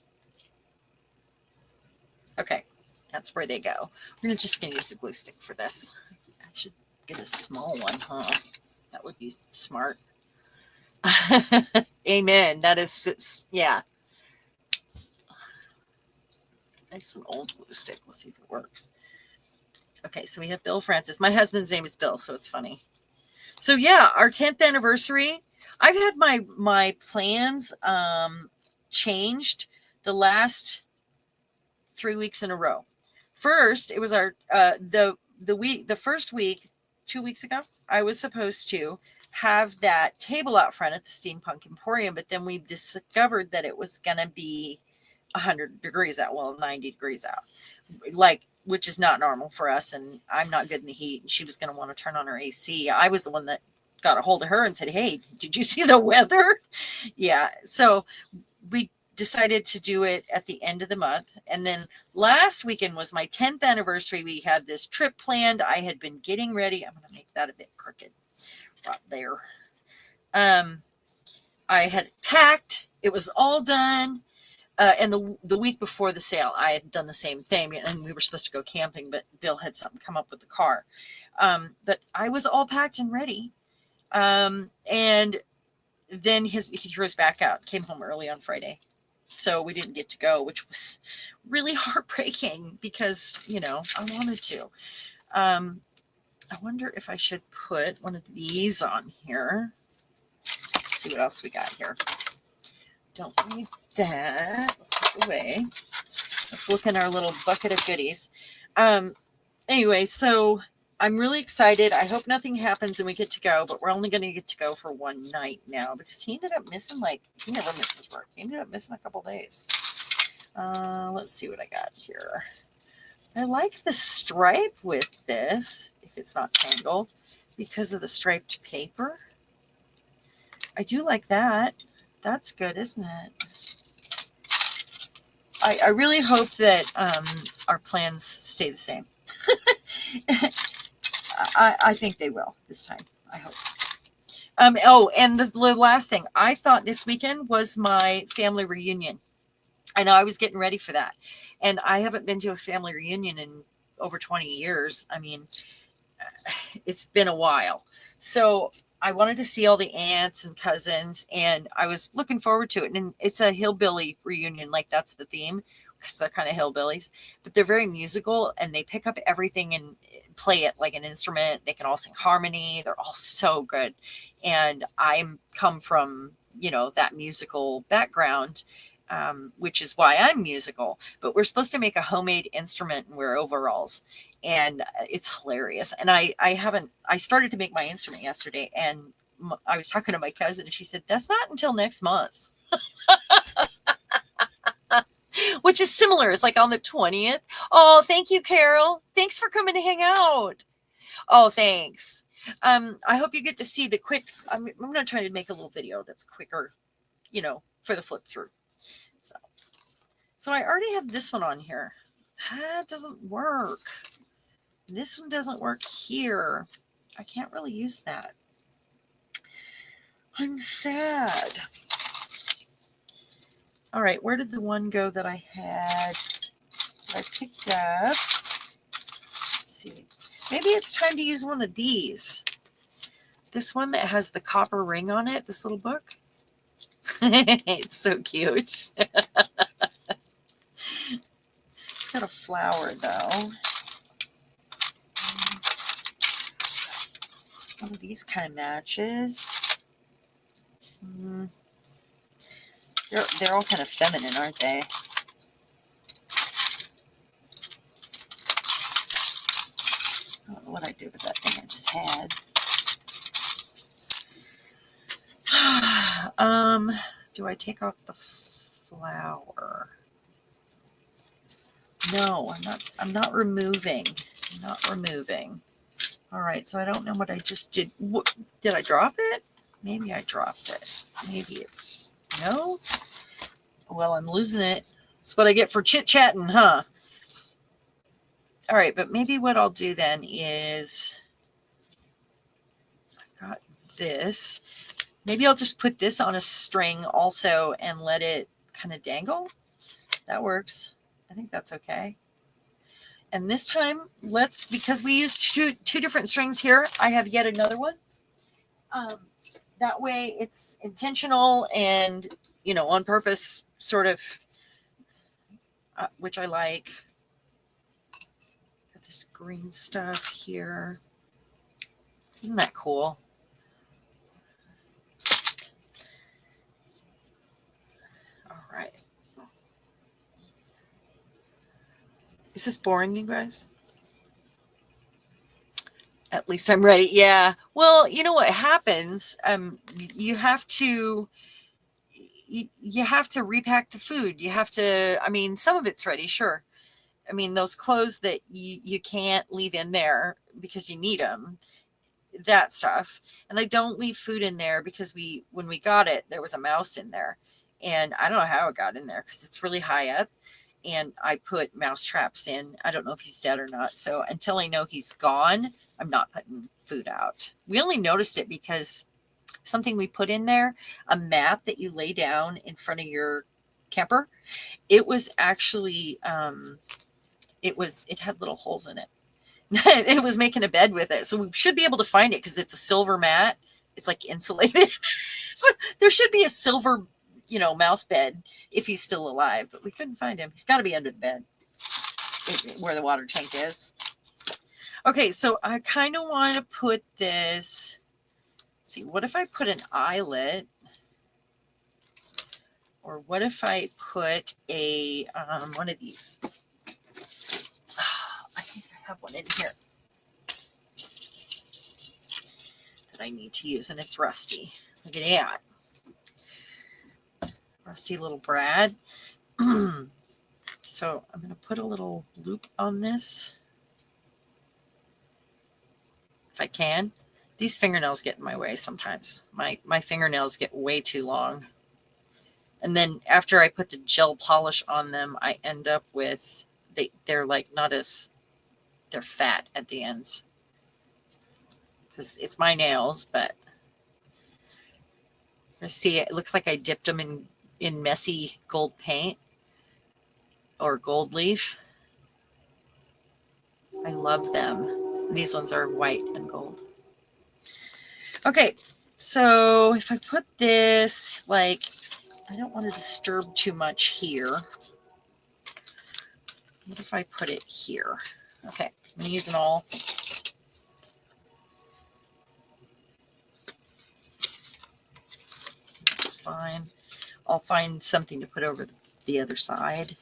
Okay, that's where they go. We're just going to use a glue stick for this. I should get a small one, huh? That would be smart. Amen. That is, yeah. It's an old glue stick. We'll see if it works. Okay, so we have Bill Francis. My husband's name is Bill, so it's funny. So yeah, our 10th anniversary. I've had my plans changed the last 3 weeks in a row. First, it was our the first week, 2 weeks ago, I was supposed to have that table out front at the Steampunk Emporium, but then we discovered that it was going to be 100 degrees out, well, 90 degrees out, which is not normal for us. And I'm not good in the heat. And she was going to want to turn on her AC. I was the one that got a hold of her and said, hey, did you see the weather? Yeah. So we decided to do it at the end of the month. And then last weekend was my 10th anniversary. We had this trip planned. I had been getting ready. I'm going to make that a bit crooked right there. I had packed. It was all done. And the week before the sale, I had done the same thing, and we were supposed to go camping, but Bill had something come up with the car. But I was all packed and ready. And then he threw us back out, came home early on Friday. So we didn't get to go, which was really heartbreaking because, I wanted to. I wonder if I should put one of these on here. Let's see what else we got here. Don't need that. Put it away. Let's look in our little bucket of goodies. Anyway, so I'm really excited. I hope nothing happens and we get to go, but we're only going to get to go for one night now because he ended up missing, like, he never misses work. He ended up missing a couple days. Let's see what I got here. I like the stripe with this, if it's not tangled, because of the striped paper. I do like that. That's good, isn't it? I really hope that our plans stay the same. I think they will this time. I hope. Oh, and the last thing, I thought this weekend was my family reunion. I know I was getting ready for that. And I haven't been to a family reunion in over 20 years. I mean, it's been a while. So I wanted to see all the aunts and cousins, and I was looking forward to it. And it's a hillbilly reunion. Like, that's the theme, because they're kind of hillbillies. But they're very musical, and they pick up everything and play it like an instrument. They can all sing harmony. They're all so good. And I come from, that musical background. Which is why I'm musical, but we're supposed to make a homemade instrument and wear overalls, and it's hilarious. And I started to make my instrument yesterday, and I was talking to my cousin, and she said, that's not until next month, which is similar. It's like on the 20th. Oh, thank you, Carol. Thanks for coming to hang out. Oh, thanks. I hope you get to see the quick, I'm going to try to make a little video that's quicker, for the flip through. So I already have this one on here. That doesn't work. This one doesn't work here. I can't really use that. I'm sad. All right, where did the one go that I had, that I picked up? Let's see. Maybe it's time to use one of these. This one that has the copper ring on it, this little book. It's so cute. It's got a flower, though. One of these kind of matches. They're all kind of feminine, aren't they? I don't know what I did with that thing I just had. Do I take off the flower? No, I'm not removing. I'm not removing. All right, so I don't know what I just did. Did I drop it? Maybe I dropped it. Maybe it's, no? Well, I'm losing it. That's what I get for chit-chatting, huh? All right, but maybe what I'll do then is, I got this. Maybe I'll just put this on a string also and let it kind of dangle. That works. I think that's okay. And this time, because we used two different strings here, I have yet another one. That way it's intentional and, on purpose, sort of, which I like. Got this green stuff here. Isn't that cool? All right. Is this boring, you guys? At least I'm ready. Yeah. Well, you know what happens? You have to repack the food. You have to, some of it's ready, sure. Those clothes that you can't leave in there because you need them, that stuff. And I don't leave food in there because when we got it, there was a mouse in there. And I don't know how it got in there because it's really high up. And I put mouse traps in. I don't know if he's dead or not. So until I know he's gone, I'm not putting food out. We only noticed it because something we put in there, a mat that you lay down in front of your camper, it was actually, it had little holes in it. It was making a bed with it. So we should be able to find it because it's a silver mat. It's like insulated. So there should be a silver mouse bed if he's still alive, but we couldn't find him. He's got to be under the bed where the water tank is. Okay, so I kind of want to put this, let's see, what if I put an eyelet Or what if I put a, one of these? I think I have one in here that I need to use, and it's rusty. Look at that. Rusty little Brad. So I'm going to put a little loop on this. If I can. These fingernails get in my way sometimes. My fingernails get way too long. And then after I put the gel polish on them, I end up with, they're like not as, they're fat at the ends. Because it's my nails, but you see, it looks like I dipped them in messy gold paint or gold leaf. I love them. These ones are white and gold. Okay, so if I put this, like, I don't want to disturb too much here. What if I put it here? Okay, I'm going to use an awl. That's fine. I'll find something to put over the other side.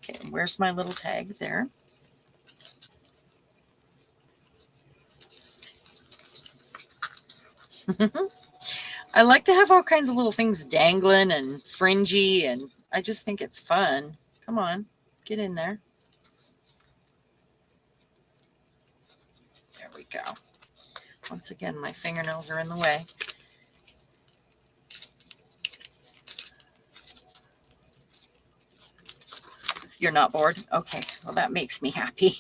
Okay, where's my little tag there? I like to have all kinds of little things dangling and fringy, and I just think it's fun. Come on, get in there. There we go. Once again, my fingernails are in the way. You're not bored? Okay, well, that makes me happy.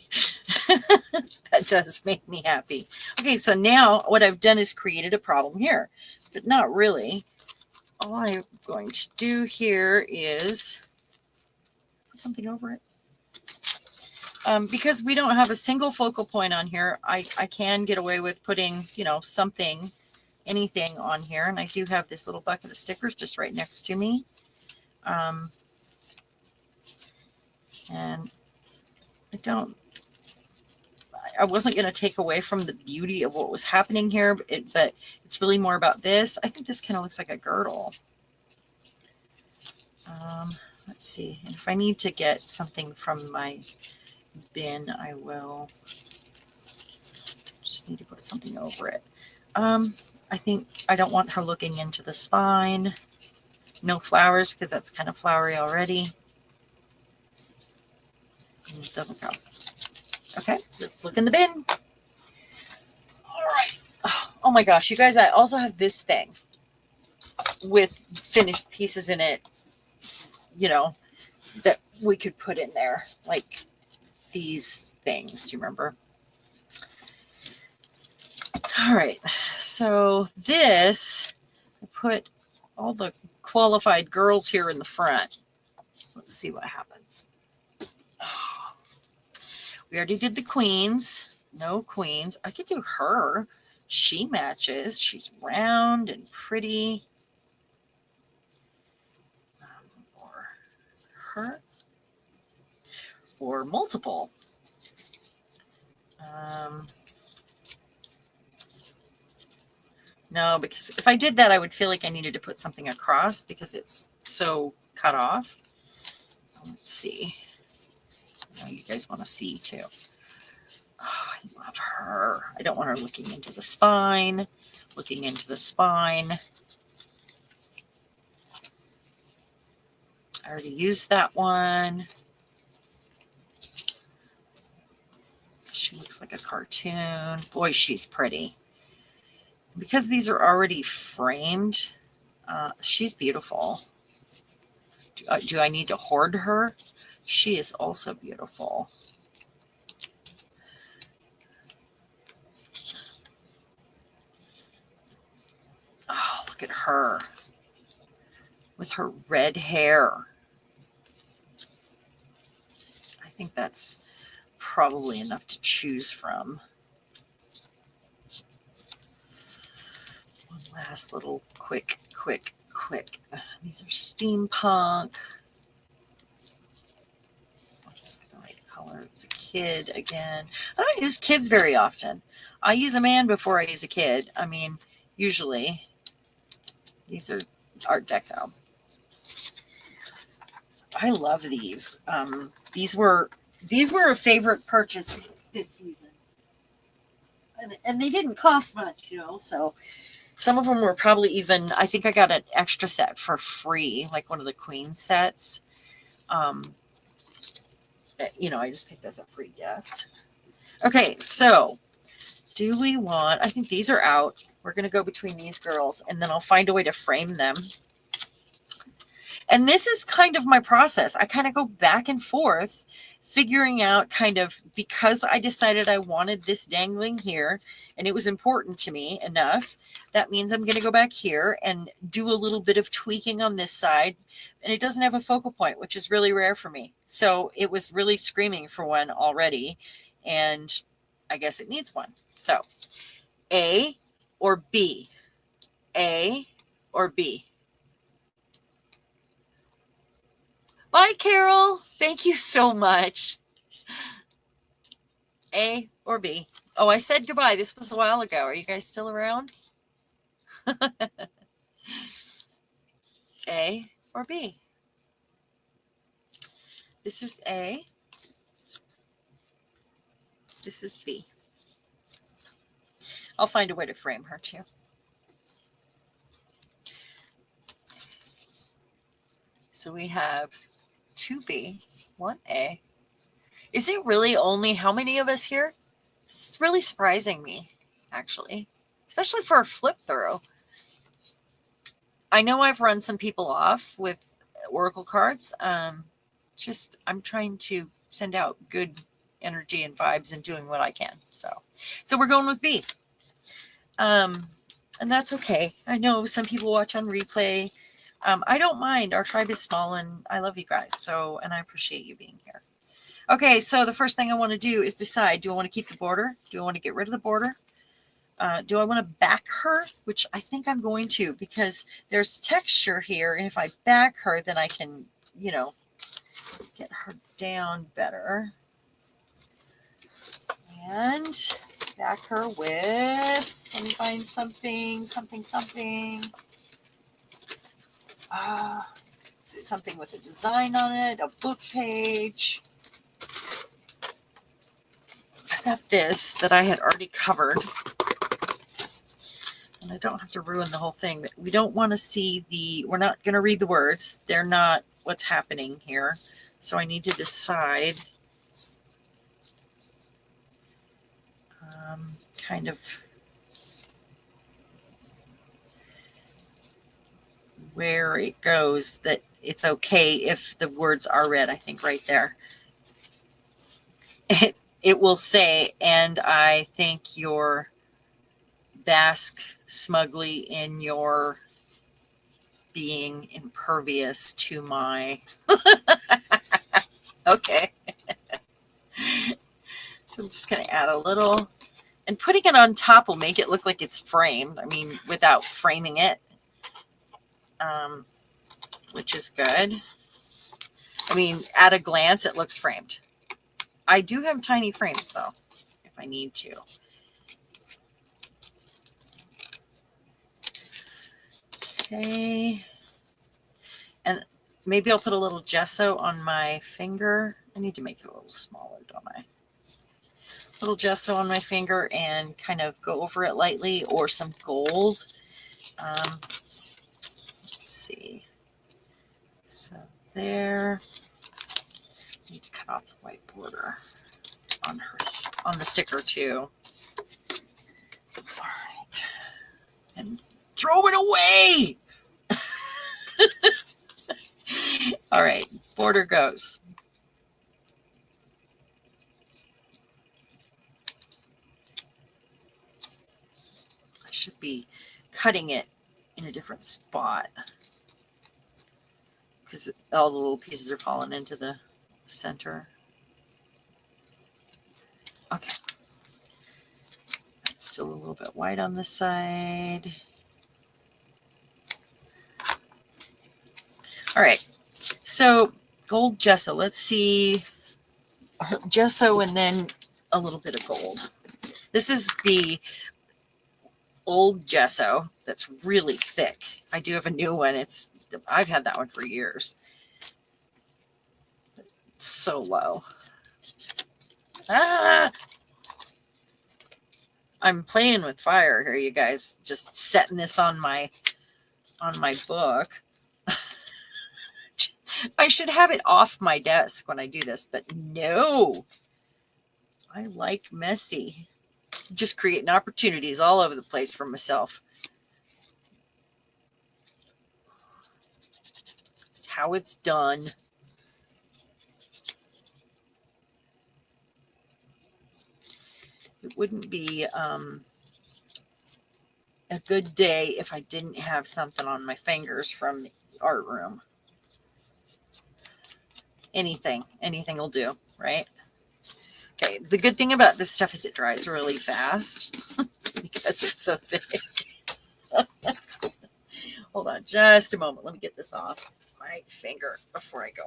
That does make me happy. Okay, so now what I've done is created a problem here, but not really. All I'm going to do here is put something over it. Because we don't have a single focal point on here, I can get away with putting, you know, something, anything on here. And I do have this little bucket of stickers just right next to me. And I wasn't going to take away from the beauty of what was happening here, but it's really more about this. I think this kind of looks like a girdle. Let's see. If I need to get something from my bin, I will. Just need to put something over it. I think I don't want her looking into the spine. No flowers, because that's kind of flowery already. It doesn't go. Okay, let's look in the bin. All right. Oh my gosh, you guys, I also have this thing with finished pieces in it, you know, that we could put in there, like these things. Do you remember? All right, so this, I put all the qualified girls here in the front. Let's see what happens. We already did the queens. No queens. I could do her. She matches. She's round and pretty. Or her. Or multiple. No, because if I did that, I would feel like I needed to put something across because it's so cut off. Let's see. I know you guys want to see too. Oh, I love her. I don't want her looking into the spine. Looking into the spine. I already used that one. She looks like a cartoon. Boy, she's pretty. Because these are already framed, she's beautiful. Do I need to hoard her? She is also beautiful. Oh, look at her. With her red hair. I think that's probably enough to choose from. One last little quick. These are steampunk. What's the right color? It's a kid again. I don't use kids very often. I use a man before I use a kid. I mean, usually these are Art Deco. I love these. These were a favorite purchase this season. And they didn't cost much, you know, so some of them were probably even, I think I got an extra set for free, like one of the Queen sets. You know, I just picked as a free gift. Okay, so do we want, I think these are out. We're going to go between these girls, and then I'll find a way to frame them. And this is kind of my process. I kind of go back and forth, figuring out kind of, because I decided I wanted this dangling here, and it was important to me enough. That means I'm going to go back here and do a little bit of tweaking on this side. And it doesn't have a focal point, which is really rare for me. So it was really screaming for one already. And I guess it needs one. So A or B? A or B? Bye, Carol. Thank you so much. A or B? Oh, I said goodbye. This was a while ago. Are you guys still around? A or B? This is A. This is B. I'll find a way to frame her too. So we have 2B, 1A. Is it really only how many of us here? It's really surprising me, actually, especially for a flip through. I know I've run some people off with Oracle cards. I'm trying to send out good energy and vibes and doing what I can. So we're going with B. And that's okay. I know some people watch on replay. I don't mind. Our tribe is small and I love you guys. So, and I appreciate you being here. Okay. So the first thing I want to do is decide, do I want to keep the border? Do I want to get rid of the border? Do I want to back her? Which I think I'm going to, because there's texture here. And if I back her, then I can, you know, get her down better. And back her with, let me find something. Is it something with a design on it? A book page? I've got this that I had already covered. And I don't have to ruin the whole thing. But we don't want to see we're not going to read the words. They're not what's happening here. So I need to decide kind of where it goes, that it's okay if the words are read. I think right there. It will say, and I think you're bask smugly in your being impervious to my... Okay. So I'm just going to add a little, and putting it on top will make it look like it's framed. I mean, without framing it, which is good. I mean, at a glance, it looks framed. I do have tiny frames though, if I need to. Okay. And maybe I'll put a little gesso on my finger. I need to make it a little smaller, don't I? A little gesso on my finger and kind of go over it lightly, or some gold. Let's see. So there. I need to cut off the white border on the sticker too. All right. And throw it away. All right, border goes. I should be cutting it in a different spot because all the little pieces are falling into the center. Okay. It's still a little bit white on this side. All right. So gold gesso. Let's see. Gesso and then a little bit of gold. This is the old gesso that's really thick. I do have a new one. I've had that one for years. so low. Ah! I'm playing with fire here, you guys. Just setting this on my book. I should have it off my desk when I do this, but no. I like messy. Just creating opportunities all over the place for myself. It's how it's done. It wouldn't be a good day if I didn't have something on my fingers from the art room. Anything will do, right? Okay, the good thing about this stuff is it dries really fast because it's so thick. Hold on just a moment. Let me get this off my finger before I go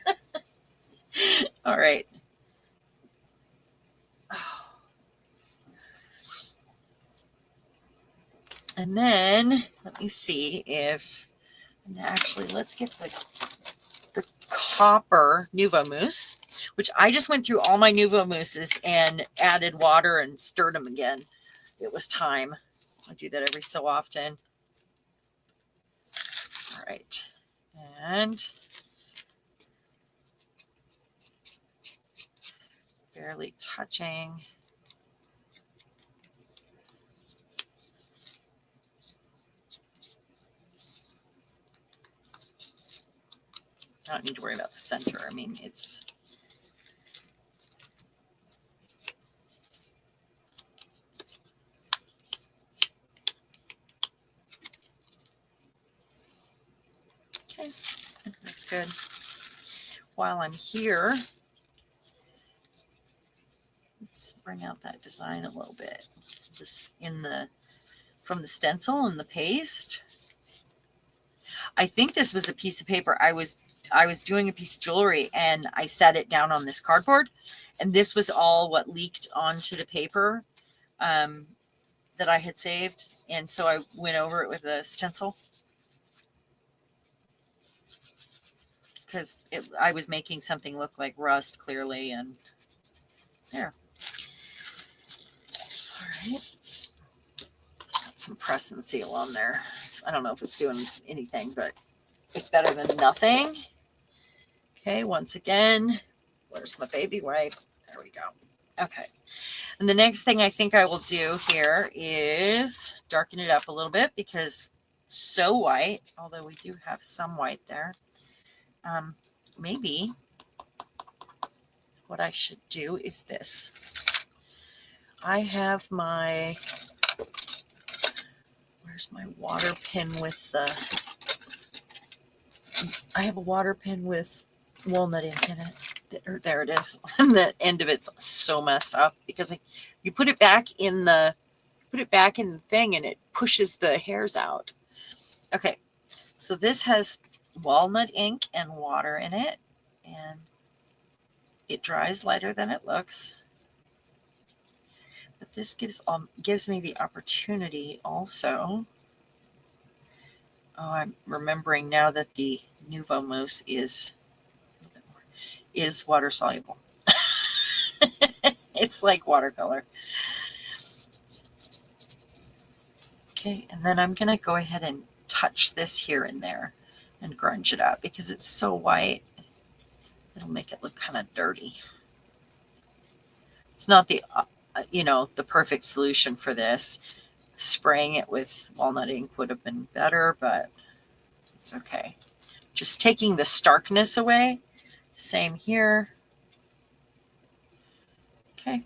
on. All right. And then let me see if, actually, let's get the copper Nuvo Mousse, which I just went through all my Nuvo Mousses and added water and stirred them again. It was time. I do that every so often. All right. And barely touching. I don't need to worry about the center. I mean, it's okay. That's good. While I'm here, let's bring out that design a little bit. This from the stencil and the paste. I think this was a piece of paper. I was doing a piece of jewelry and I set it down on this cardboard, and this was all what leaked onto the paper that I had saved. And so I went over it with a stencil because I was making something look like rust clearly. And there. All right. Got some press and seal on there. I don't know if it's doing anything, but it's better than nothing. Okay, once again, where's my baby wipe? There we go. Okay. And the next thing I think I will do here is darken it up a little bit because it's so white, although we do have some white there. Maybe what I should do is this. I have my, where's my water pen with the, I have a water pen with walnut ink in it. There it is. And the end of it's so messed up because you put it back in the thing and it pushes the hairs out. Okay, so this has walnut ink and water in it, and it dries lighter than it looks. But this gives me the opportunity also. Oh, I'm remembering now that the Nuvo Mousse is water soluble. It's like watercolor. Okay, and then I'm going to go ahead and touch this here and there and grunge it up because it's so white. It'll make it look kind of dirty. It's not the, the perfect solution for this. Spraying it with walnut ink would have been better, but it's okay. Just taking the starkness away. Same here. Okay.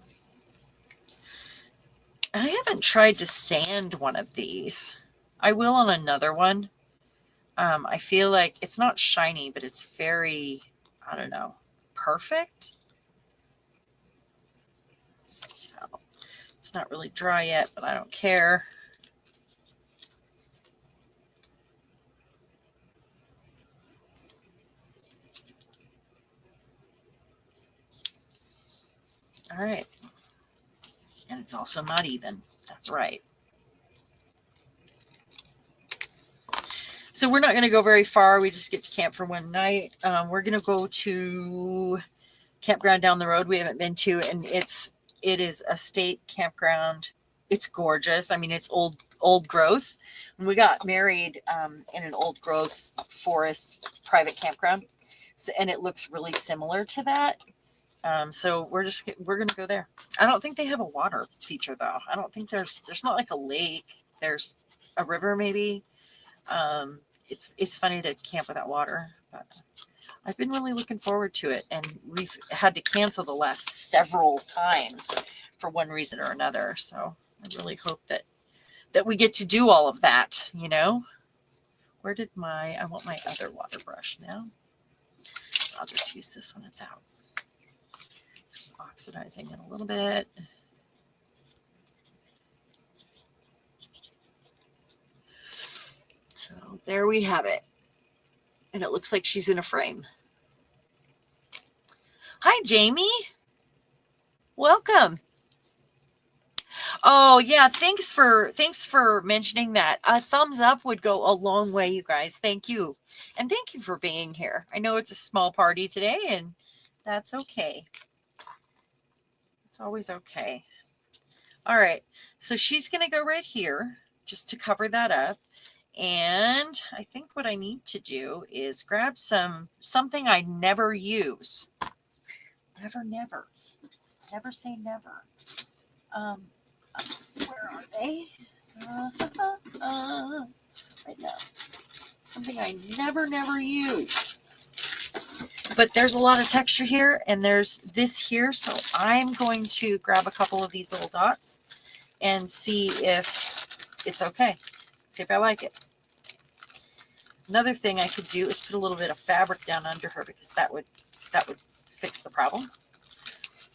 I haven't tried to sand one of these. I will on another one. I feel like it's not shiny, but it's very, I don't know, perfect. So it's not really dry yet, but I don't care. All right. And it's also not even. That's right. So we're not going to go very far. We just get to camp for one night. We're going to go to campground down the road we haven't been to, and it is a state campground. It's gorgeous. I mean, it's old growth. And we got married in an old growth forest private campground, so, and it looks really similar to that. So we're going to go there. I don't think they have a water feature though. I don't think there's not like a lake. There's a river maybe. It's funny to camp without water, but I've been really looking forward to it, and we've had to cancel the last several times for one reason or another. So I really hope that we get to do all of that, you know. Where did I want my other water brush now. I'll just use this when it's out. Just oxidizing it a little bit. So there we have it. And it looks like she's in a frame. Hi, Jamie. Welcome. Oh, yeah. Thanks for mentioning that. A thumbs up would go a long way, you guys. Thank you. And thank you for being here. I know it's a small party today, and that's okay. It's always okay. All right. So she's going to go right here just to cover that up. And I think what I need to do is grab something I never use. Never say never. Where are they? Right now. Something I never use. But there's a lot of texture here, and there's this here. So I'm going to grab a couple of these little dots and see if it's okay. See if I like it. Another thing I could do is put a little bit of fabric down under her, because that would fix the problem.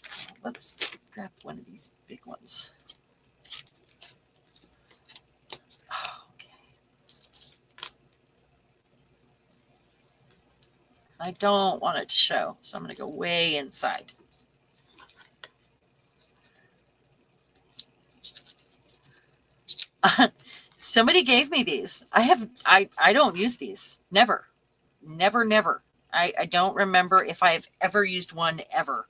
So let's grab one of these big ones. Okay. I don't want it to show, so I'm going to go way inside. Somebody gave me these. I don't use these. Never. I don't remember if I've ever used one ever.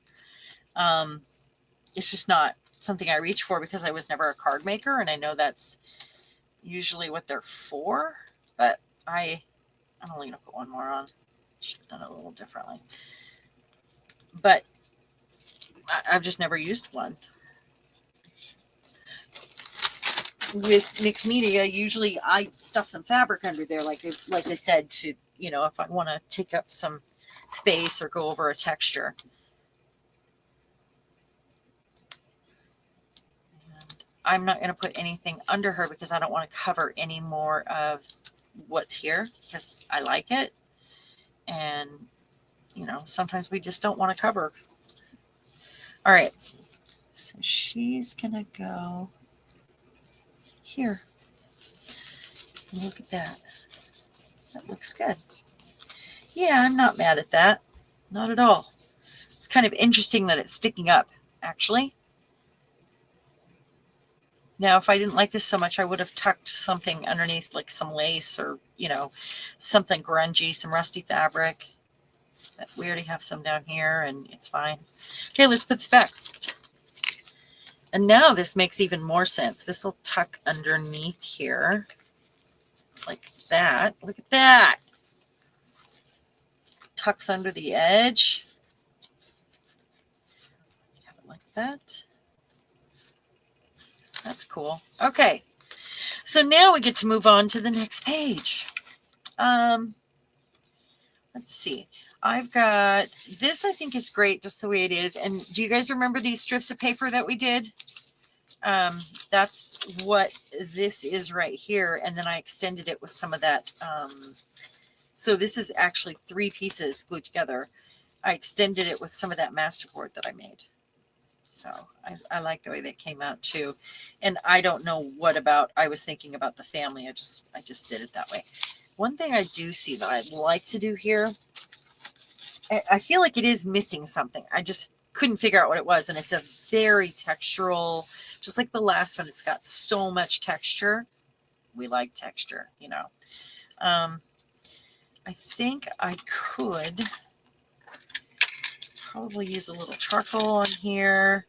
It's just not something I reach for, because I was never a card maker, and I know that's usually what they're for, but I'm only gonna put one more on. Should have done it a little differently. But I've just never used one. With mixed media, usually I stuff some fabric under there, like I said, to, you know, if I want to take up some space or go over a texture. And I'm not going to put anything under her, because I don't want to cover any more of what's here, because I like it. And, you know, sometimes we just don't want to cover. All right. So she's going to go here. Look at that. That looks good. Yeah, I'm not mad at that. Not at all. It's kind of interesting that it's sticking up, actually. Now, if I didn't like this so much, I would have tucked something underneath, like some lace or, you know, something grungy, some rusty fabric. We already have some down here, and it's fine. Okay, let's put this back. And now this makes even more sense. This will tuck underneath here like that. Look at that. Tucks under the edge. Have it like that. That's cool. Okay. So now we get to move on to the next page. Let's see. I've got this. I think is great just the way it is. And do you guys remember these strips of paper that we did? That's what this is right here. And then I extended it with some of that. So this is actually 3 pieces glued together. I extended it with some of that masterboard that I made. So I like the way they came out too. And I don't know what about, I was thinking about the family. I just did it that way. One thing I do see that I'd like to do here, I feel like it is missing something. I just couldn't figure out what it was. And it's a very textural, just like the last one. It's got so much texture. We like texture, you know. I think I could probably use a little charcoal on here.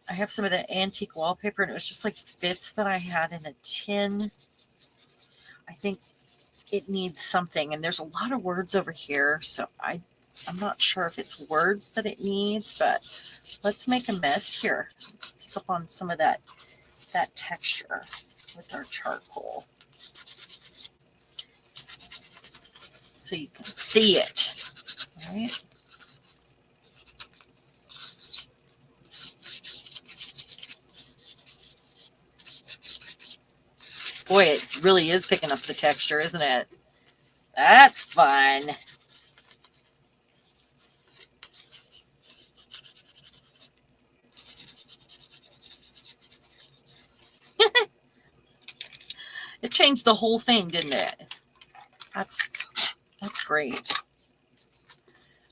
I have some of the antique wallpaper, and it was just like bits that I had in a tin. I think it needs something, and there's a lot of words over here, so I'm not sure if it's words that it needs, but let's make a mess here. Pick up on some of that texture with our charcoal so you can see it, right? Boy, it really is picking up the texture, isn't it? That's fun. It changed the whole thing, didn't it? That's great.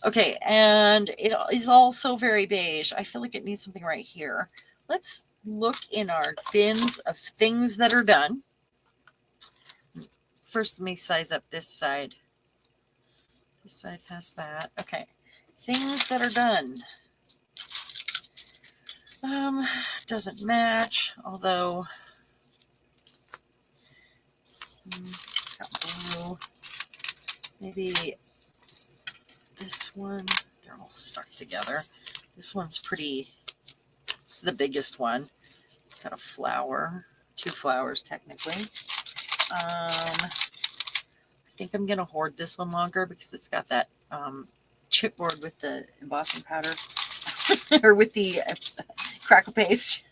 Okay, and it is also very beige. I feel like it needs something right here. Let's look in our bins of things that are done. First, let me size up this side. This side has that. Okay, things that are done. Doesn't match, although got blue. Maybe this one. They're all stuck together. This one's pretty. It's the biggest one. It's got a flower, 2 flowers technically. I think I'm gonna hoard this one longer because it's got that chipboard with the embossing powder or with the crackle paste.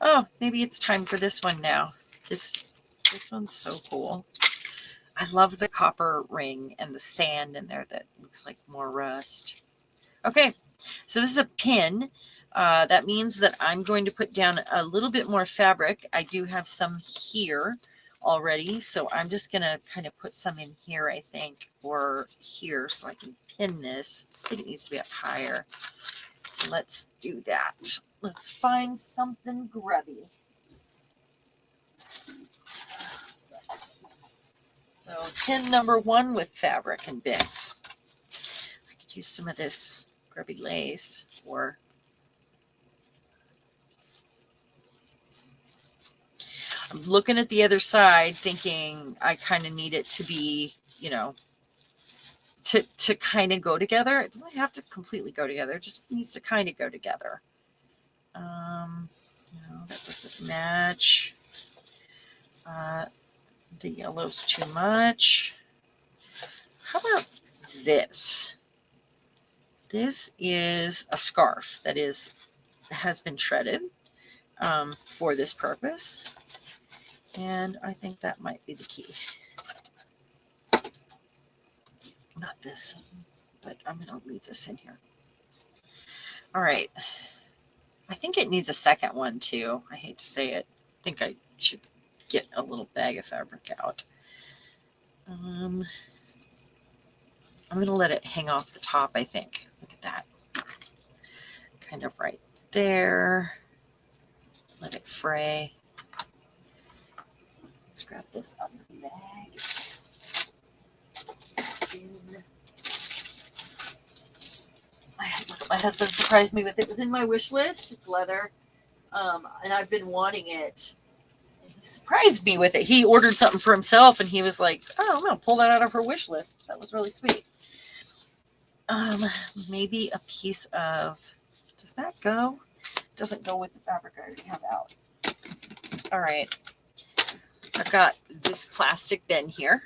Oh, maybe it's time for this one now. This one's so cool. I love the copper ring and the sand in there that looks like more rust. Okay, so this is a pin. That means that I'm going to put down a little bit more fabric. I do have some here already, so I'm just going to kind of put some in here, I think, or here so I can pin this. I think it needs to be up higher. So let's do that. Let's find something grubby. So tin number 1 with fabric and bits. I could use some of this grubby lace, or I'm looking at the other side thinking I kind of need it to be, you know, to kind of go together. It doesn't have to completely go together. It just needs to kind of go together. No, that doesn't match. The yellow's too much. How about this? This is a scarf that has been shredded for this purpose. And I think that might be the key. Not this, but I'm going to leave this in here. All right. I think it needs a second one too. I hate to say it. I think I should get a little bag of fabric out. I'm going to let it hang off the top, I think. Look at that. Kind of right there. Let it fray. Let's grab this out of the bag. My husband surprised me with it. It was in my wish list. It's leather. And I've been wanting it. And he surprised me with it. He ordered something for himself and he was like, oh, I'm going to pull that out of her wish list. That was really sweet. Maybe a piece of, does that go? It doesn't go with the fabric I already have out. All right. I've got this plastic bin here.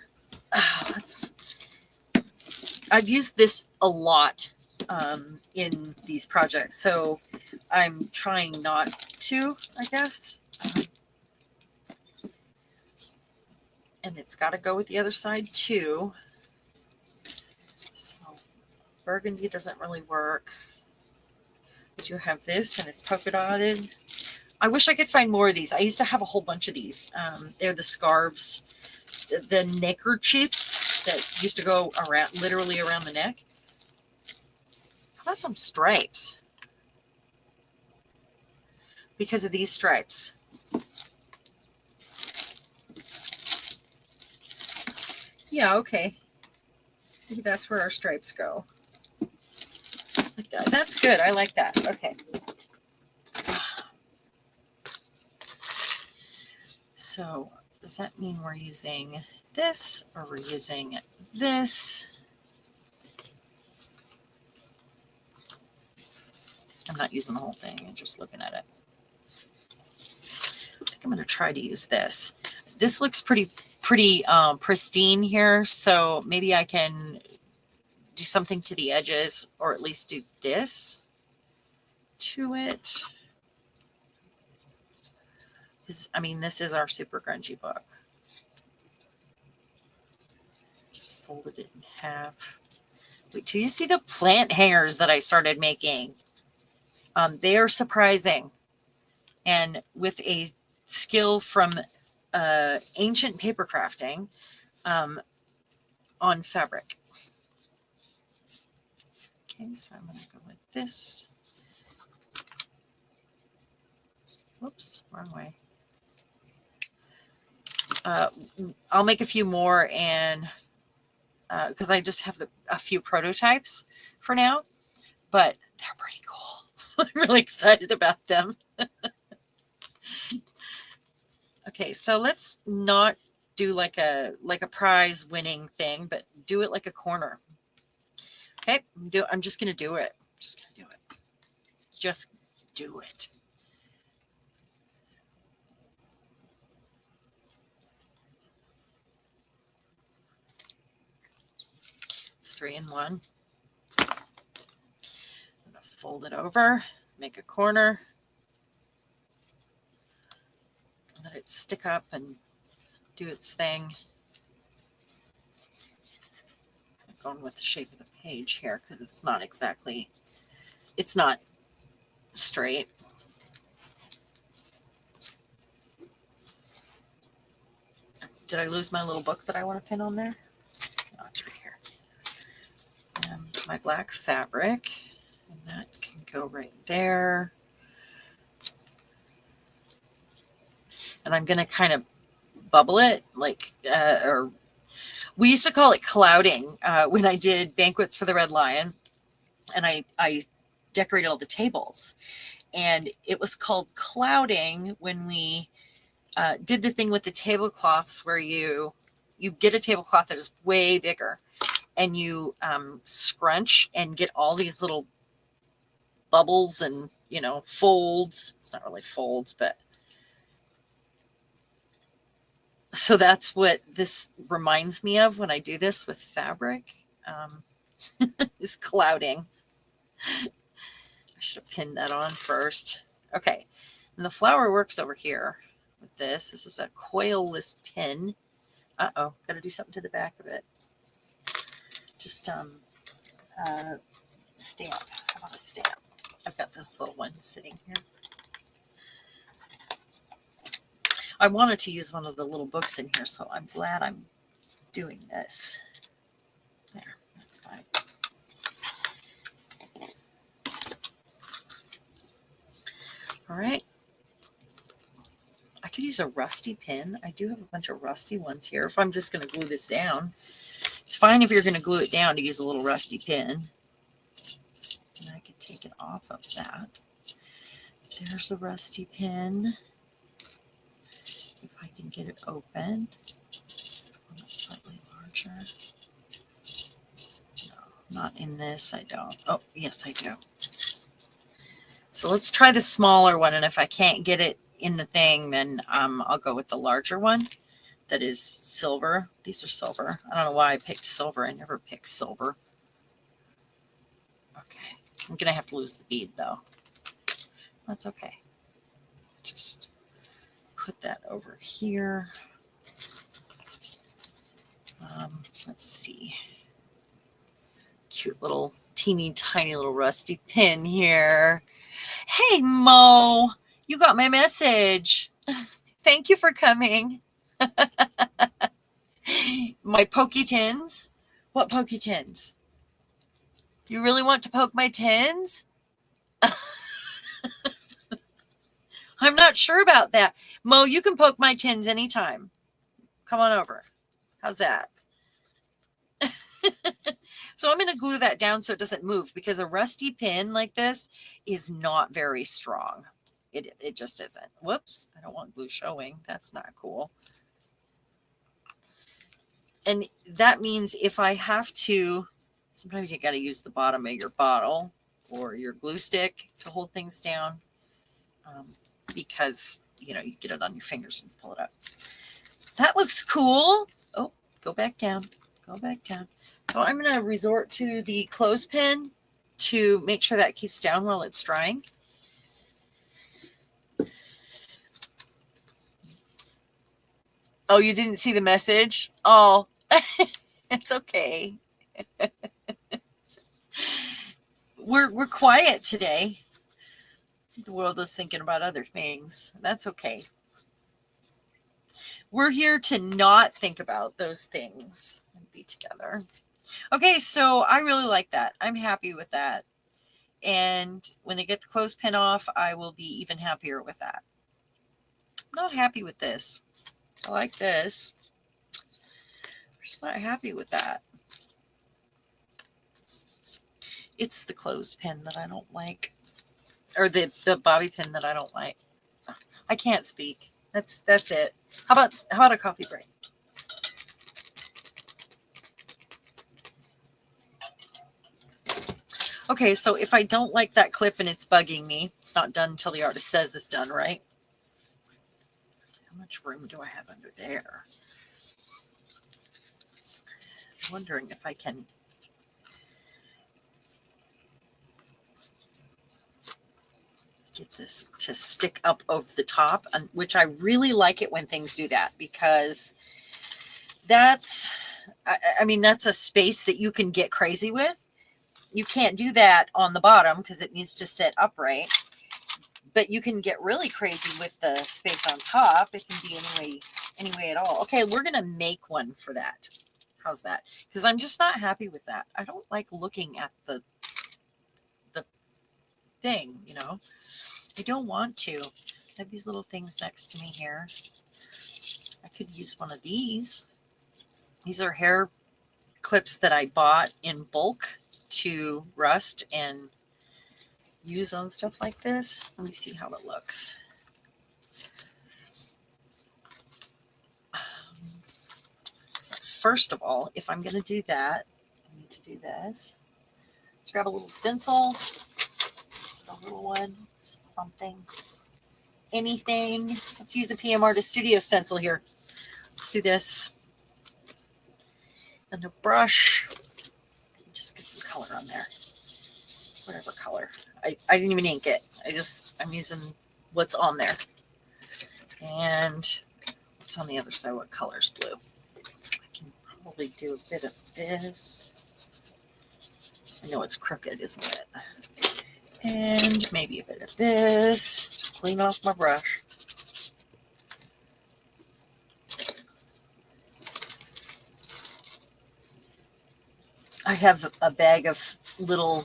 I've used this a lot in these projects, so I'm trying not to, I guess. And it's got to go with the other side too. So burgundy doesn't really work. But you have this, and it's polka dotted. I wish I could find more of these. I used to have a whole bunch of these. They're the scarves, the neckerchiefs that used to go around, literally around the neck. How about some stripes? Because of these stripes. Yeah, okay. Maybe that's where our stripes go. Like that. That's good. I like that. Okay. So does that mean we're using this or we're using this? I'm not using the whole thing. I'm just looking at it. I think I'm going to try to use this. This looks pretty pristine here. So maybe I can do something to the edges, or at least do this to it. Because, I mean, this is our super grungy book. Just folded it in half. Wait till you see the plant hangers that I started making. They are surprising. And with a skill from ancient paper crafting on fabric. Okay, so I'm going to go like this. Whoops, wrong way. I'll make a few more, and because I just have a few prototypes for now, but they're pretty cool. I'm really excited about them. Okay, so let's not do like a prize winning thing, but do it like a corner. Okay, I'm just gonna do it. Just gonna do it. Just do it. It's 3 in 1. I'm gonna fold it over, make a corner, let it stick up and do its thing. I'm going with the shape of the page here because it's not exactly, it's not straight. Did I lose my little book that I want to pin on there? Oh, it's right here. And my black fabric, and that can go right there. And I'm going to kind of bubble it, like, or we used to call it clouding when I did banquets for the Red Lion, and I decorated all the tables. And it was called clouding when we did the thing with the tablecloths where you get a tablecloth that is way bigger, and you scrunch and get all these little bubbles and, you know, folds. It's not really folds, but so that's what this reminds me of when I do this with fabric, is clouding. I should have pinned that on first. Okay, and the flower works over here with this. This is a coilless pin. Uh-oh, got to do something to the back of it. Just stamp. How about a stamp? I've got this little one sitting here. I wanted to use one of the little books in here, so I'm glad I'm doing this. There, that's fine. All right. I could use a rusty pin. I do have a bunch of rusty ones here. If I'm just going to glue this down, it's fine if you're going to glue it down to use a little rusty pin. And I could take it off of that. There's a rusty pin. If I can get it open. Slightly larger. No, not in this. I don't. Oh, yes, I do. So let's try the smaller one. And if I can't get it in the thing, then I'll go with the larger one that is silver. These are silver. I don't know why I picked silver. I never picked silver. Okay. I'm going to have to lose the bead, though. That's okay. Just put that over here. Let's see. Cute little teeny tiny little rusty pin here. Hey, Mo, you got my message. Thank you for coming. My pokey tins? What pokey tins? You really want to poke my tins? I'm not sure about that. Mo, you can poke my tins anytime. Come on over. How's that? So I'm going to glue that down so it doesn't move, because a rusty pin like this is not very strong. It just isn't. Whoops, I don't want glue showing. That's not cool. And that means if I have to, sometimes you got to use the bottom of your bottle or your glue stick to hold things down, because, you get it on your fingers and pull it up. That looks cool. Oh, go back down. Go back down. So I'm going to resort to the clothespin to make sure that keeps down while it's drying. Oh, you didn't see the message? Oh, it's okay. We're quiet today. The world is thinking about other things. That's okay. We're here to not think about those things and be together. Okay, so I really like that. I'm happy with that. And when I get the clothespin off, I will be even happier with that. I'm not happy with this. I like this. I'm just not happy with that. It's the clothespin that I don't like. Or the bobby pin that I don't like. I can't speak. That's it. How about a coffee break? Okay, so if I don't like that clip and it's bugging me, it's not done until the artist says it's done, right? How much room do I have under there? I'm wondering if I can get this to stick up over the top, which I really like it when things do that, because that's, I mean, that's a space that you can get crazy with. You can't do that on the bottom because it needs to sit upright, but you can get really crazy with the space on top. It can be any way at all. Okay, we're going to make one for that. How's that? Because I'm just not happy with that. I don't like looking at the thing, I don't want to. I have these little things next to me here. I could use one of these. These are hair clips that I bought in bulk to rust and use on stuff like this. Let me see how it looks. First of all, if I'm going to do that, I need to do this. Let's grab a little stencil. Just a little one. Just something. Anything. Let's use a PM Artist Studio stencil here. Let's do this. And a brush. Just get some color on there. Whatever color. I didn't even ink it. I'm using what's on there. And what's on the other side? What color's blue? I can probably do a bit of this. I know it's crooked, isn't it? And maybe a bit of this. Just clean off my brush. I have a bag of little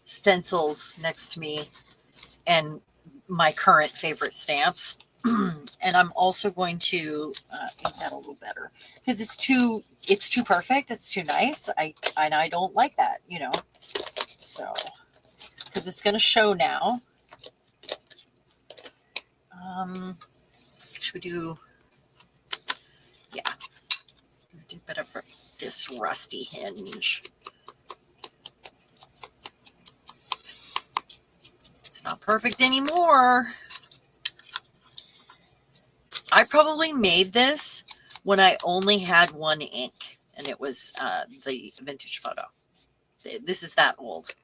stencils next to me and my current favorite stamps. And I'm also going to ink that a little better because it's too perfect. It's too nice. I don't like that, So, because it's going to show now. Should we do? Yeah, do a bit of this rusty hinge. It's not perfect anymore. I probably made this when I only had one ink, and it was the vintage photo. This is that old.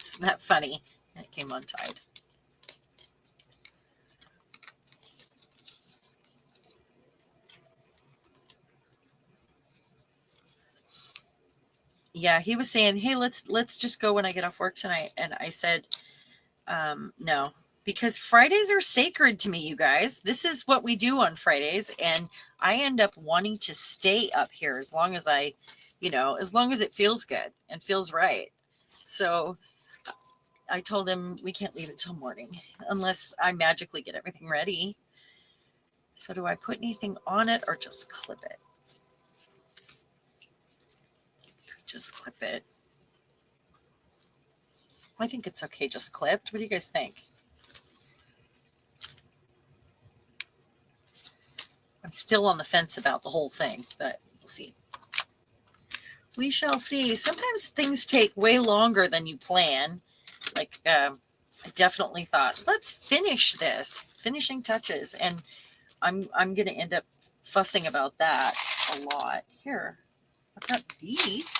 Isn't that funny? It came untied. Yeah, he was saying, hey, let's just go when I get off work tonight. And I said, no, because Fridays are sacred to me, you guys. This is what we do on Fridays. And I end up wanting to stay up here as long as as long as it feels good and feels right. So I told him we can't leave until morning unless I magically get everything ready. So do I put anything on it or just clip it? just clip it. I think it's okay just clipped. What do you guys think? I'm still on the fence about the whole thing, but we'll see. We shall see. Sometimes things take way longer than you plan. Like, I definitely thought, let's finish this. Finishing touches. And I'm going to end up fussing about that a lot. Here, I've got these.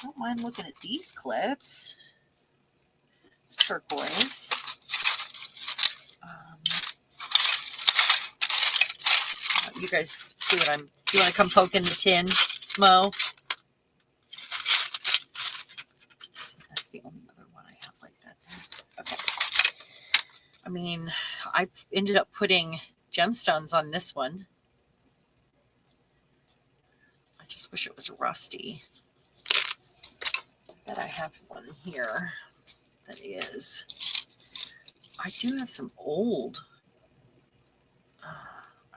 I don't mind looking at these clips. It's turquoise. You guys see what you want to come poke in the tin, Mo? That's the only other one I have like that. Okay. I mean, I ended up putting gemstones on this one. I just wish it was rusty. But I have one here that is. I do have some old.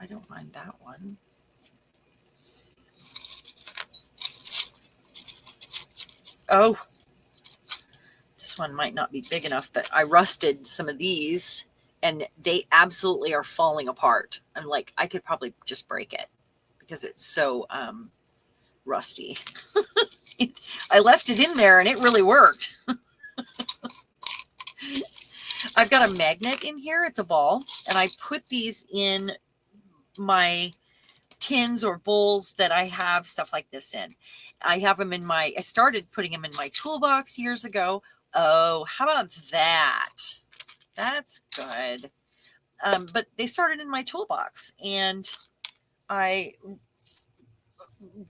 I don't mind that one. Oh, this one might not be big enough, but I rusted some of these and they absolutely are falling apart. I'm like, I could probably just break it because it's so rusty. I left it in there and it really worked. I've got a magnet in here. It's a ball. And I put these in my tins or bowls that I have stuff like this in. I have them in I started putting them in my toolbox years ago. Oh, how about that? That's good. But they started in my toolbox, and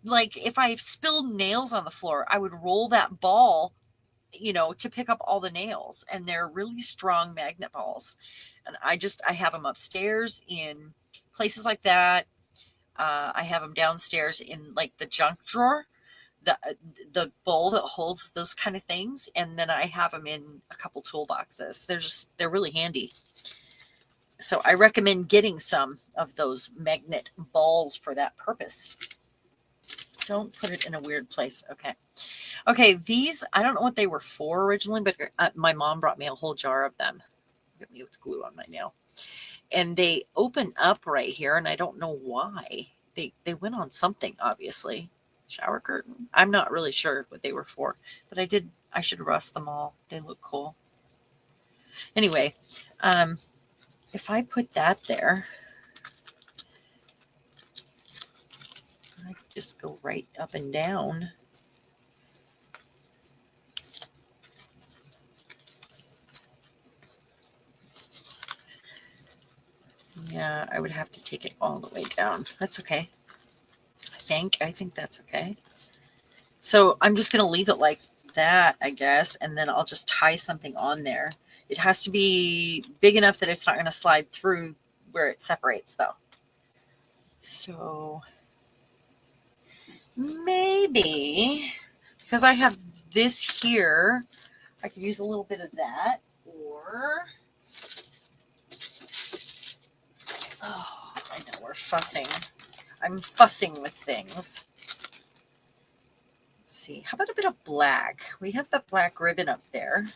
if I spilled nails on the floor, I would roll that ball, to pick up all the nails, and they're really strong magnet balls. And I have them upstairs in places like that. I have them downstairs in like the junk drawer, the bowl that holds those kind of things. And then I have them in a couple toolboxes. They're really handy. So I recommend getting some of those magnet balls for that purpose. Don't put it in a weird place. Okay, these, I don't know what they were for originally, but my mom brought me a whole jar of them. Get me with glue on my nail. And they open up right here, and I don't know why. They went on something, obviously. Shower curtain. I'm not really sure what they were for, but I should rust them all. They look cool. Anyway, if I put that there, I could just go right up and down. Yeah, I would have to take it all the way down. That's okay. I think that's okay. So I'm just going to leave it like that, I guess, and then I'll just tie something on there. It has to be big enough that it's not going to slide through where it separates, though. So maybe, because I have this here, I could use a little bit of that, or... Oh, I know we're fussing. I'm fussing with things. Let's see. How about a bit of black? We have the black ribbon up there.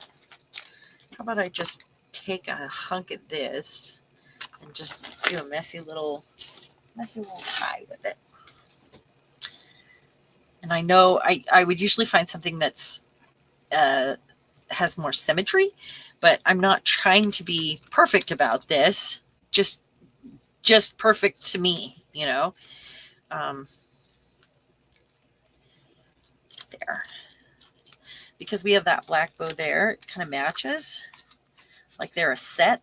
How about I just take a hunk of this and just do a messy little tie with it. And I know I would usually find something that's has more symmetry, but I'm not trying to be perfect about this. Just perfect to me, there. Because we have that black bow there, it kind of matches. Like they're a set.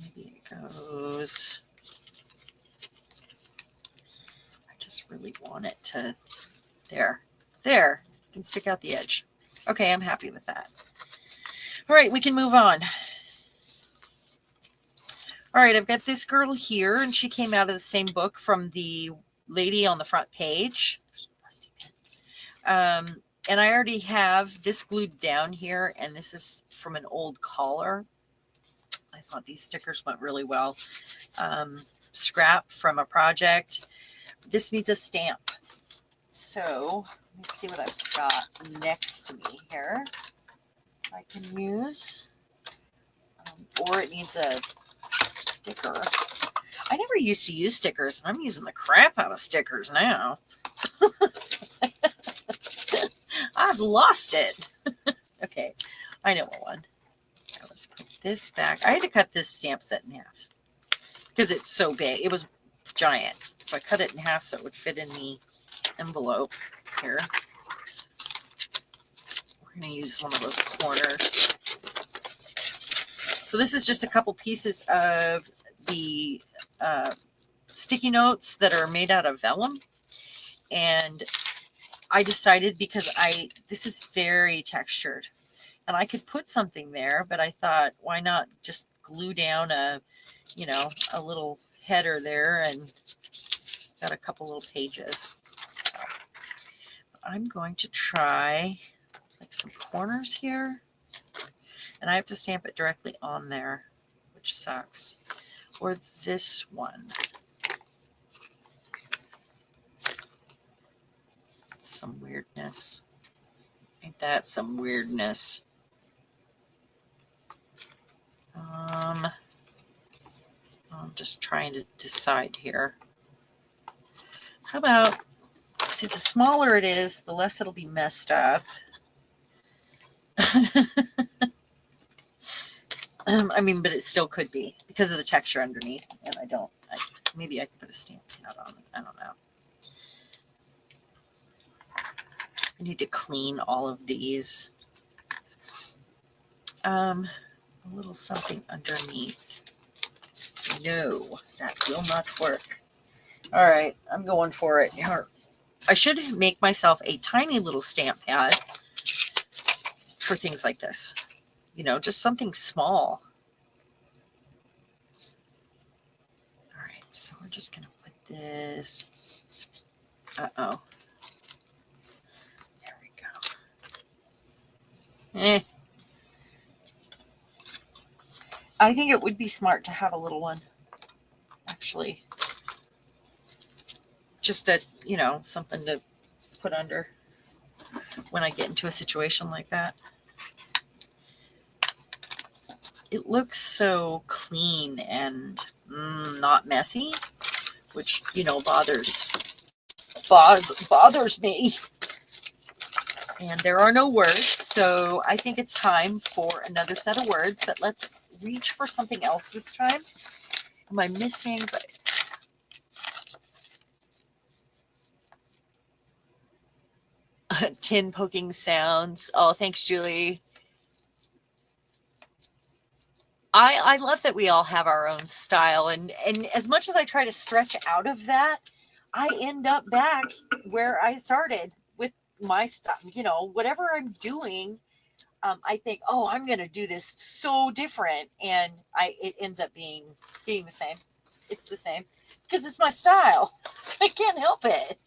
Maybe it goes. I just really want it to, there. You can stick out the edge. Okay, I'm happy with that. All right, we can move on. All right, I've got this girl here, and she came out of the same book from the lady on the front page. And I already have this glued down here, and this is from an old collar. I thought these stickers went really well. Scrap from a project. this needs a stamp. So let me see what I've got next to me here. I can use, or it needs a sticker. I never used to use stickers, and I'm using the crap out of stickers now. I've lost it. Okay, I know one. Now let's put this back. I had to cut this stamp set in half because it's so big. It was giant. So I cut it in half so it would fit in the envelope here. We're going to use one of those corners. So this is just a couple pieces of the sticky notes that are made out of vellum. And I decided, because this is very textured, and I could put something there, but I thought, why not just glue down a little header there, and got a couple little pages. So I'm going to try like some corners here, and I have to stamp it directly on there, which sucks. Or this one. Some weirdness. Ain't that some weirdness? I'm just trying to decide here. How about, see, the smaller it is, the less it'll be messed up. I mean, but it still could be because of the texture underneath, and maybe I could put a stamp out on it. I don't know. I need to clean all of these. A little something underneath. No, that will not work. All right, I'm going for it. I should make myself a tiny little stamp pad for things like this. Just something small. All right, so we're just going to put this. Uh-oh. There we go. I think it would be smart to have a little one, actually. Just something to put under when I get into a situation like that. It looks so clean and not messy, which, bothers me. And there are no words, so I think it's time for another set of words, but let's reach for something else this time. Am I missing? Tin poking sounds. Oh, thanks, Julie. I love that we all have our own style, and as much as I try to stretch out of that, I end up back where I started with my stuff. Whatever I'm doing, I think, oh, I'm going to do this so different, and it ends up being the same. It's the same because it's my style. I can't help it.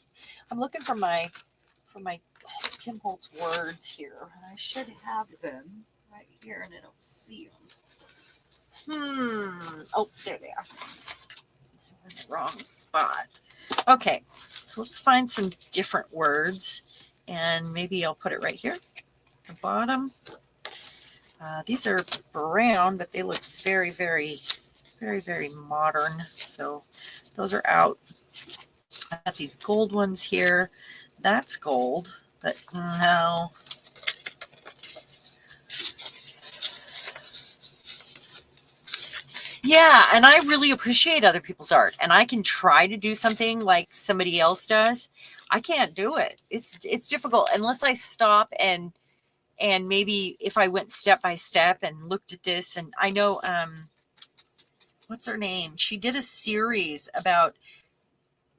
I'm looking for my Tim Holtz words here. I should have them right here, and I don't see them. Oh, there they are. I'm in the wrong spot. Okay, so let's find some different words, and maybe I'll put it right here at the bottom. These are brown, but they look very, very, very, very modern. So those are out. I got these gold ones here. That's gold, but no. Yeah, and I really appreciate other people's art, and I can try to do something like somebody else does. I can't do it. It's difficult unless I stop and maybe if I went step by step and looked at this. And I know what's her name? She did a series about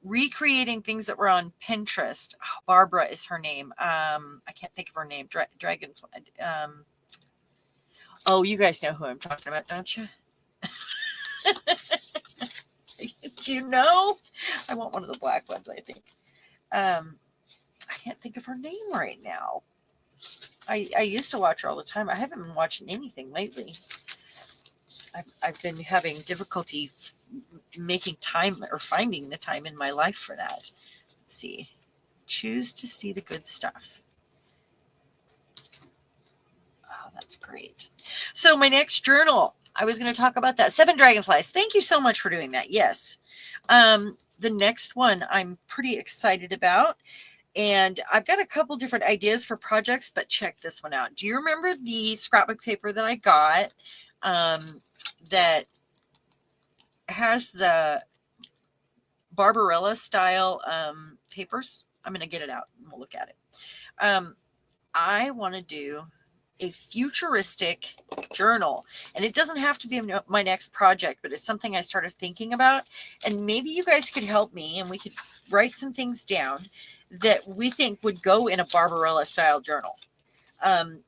recreating things that were on Pinterest. Oh, Barbara is her name. I can't think of her name. Dragonfly. Oh, you guys know who I'm talking about, don't you? Do you know? I want one of the black ones, I think. I can't think of her name right now. I used to watch her all the time. I haven't been watching anything lately. I've been having difficulty making time or finding the time in my life for that. Let's see. Choose to see the good stuff. Oh, that's great. So my next journal, I was going to talk about that. 7 Dragonflies. Thank you so much for doing that. Yes. The next one I'm pretty excited about. And I've got a couple different ideas for projects, but check this one out. Do you remember the scrapbook paper that I got that has the Barbarella style papers? I'm going to get it out and we'll look at it. I want to do a futuristic journal, and it doesn't have to be my next project, but it's something I started thinking about, and maybe you guys could help me and we could write some things down that we think would go in a Barbarella style journal.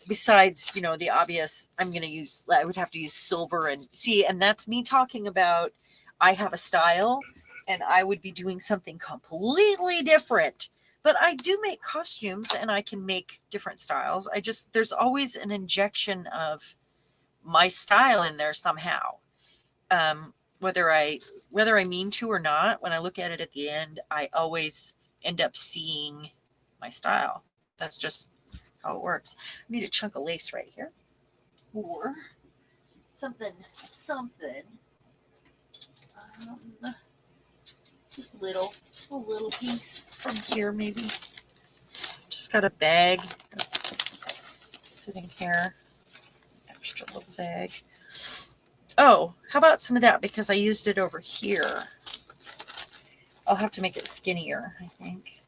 Besides, you know, the obvious, I would have to use silver and see, and that's me talking about, I have a style and I would be doing something completely different. But I do make costumes and I can make different styles. There's always an injection of my style in there somehow. Whether I mean to or not, when I look at it at the end, I always end up seeing my style. That's just how it works. I need a chunk of lace right here. Or something. Just a little piece from here, maybe. Just got a bag sitting here. Extra little bag. Oh, how about some of that? Because I used it over here. I'll have to make it skinnier, I think.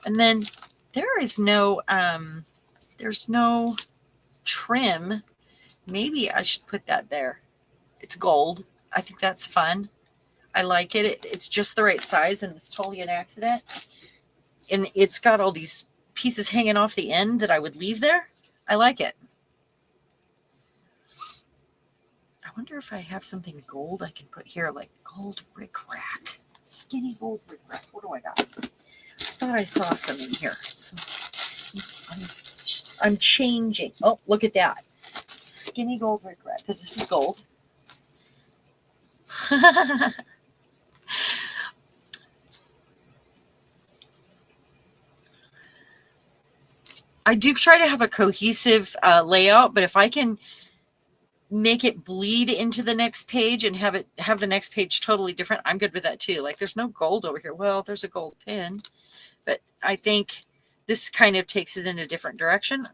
And then there's no trim. Maybe I should put that there. It's gold. I think that's fun. I like it. It's just the right size, and it's totally an accident. And it's got all these pieces hanging off the end that I would leave there. I like it. I wonder if I have something gold I can put here, like gold rickrack. Skinny gold rickrack. What do I got? I thought I saw some in here. So I'm changing. Oh, look at that. Skinny gold rickrack, because this is gold. I do try to have a cohesive layout, but if I can make it bleed into the next page and have the next page totally different, I'm good with that too. Like there's no gold over here. Well, there's a gold pin, but I think this kind of takes it in a different direction.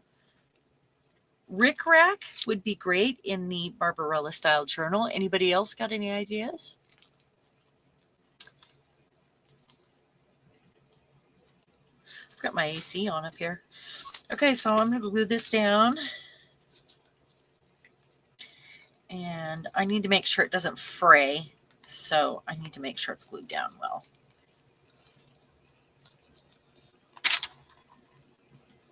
Rickrack would be great in the Barbarella style journal. Anybody else got any ideas? I've got my AC on up here. Okay, so I'm going to glue this down. And I need to make sure it doesn't fray. So I need to make sure it's glued down well.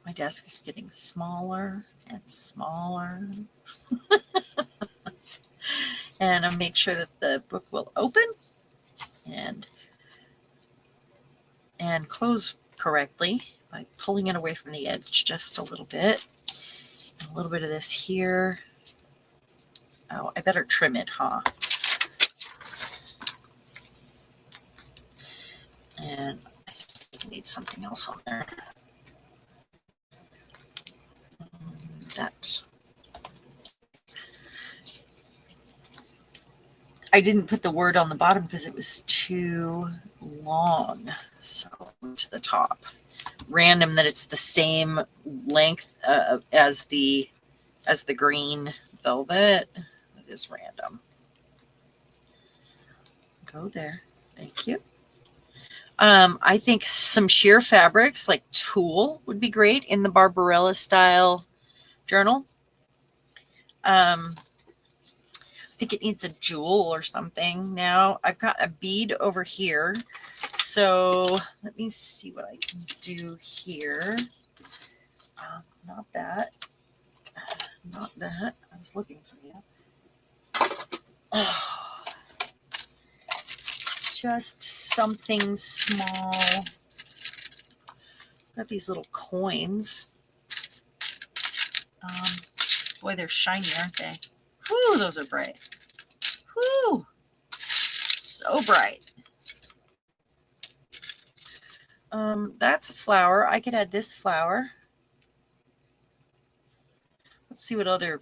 My desk is getting smaller and smaller. And I'll make sure that the book will open and close correctly by pulling it away from the edge just a little bit. A little bit of this here. Oh, I better trim it, huh? And I think I need something else on there. That. I didn't put the word on the bottom because it was too long. So to the top. Random that it's the same length as the green velvet. It is random. Go there. Thank you. I think some sheer fabrics like tulle would be great in the Barbarella style journal. I think it needs a jewel or something. Now I've got a bead over here. So let me see what I can do here. Not that. Not that. I was looking for you. Oh, just something small. Got these little coins. Boy, they're shiny, aren't they? Whoo, those are bright. Whoo, so bright. That's a flower. I could add this flower. Let's see what other,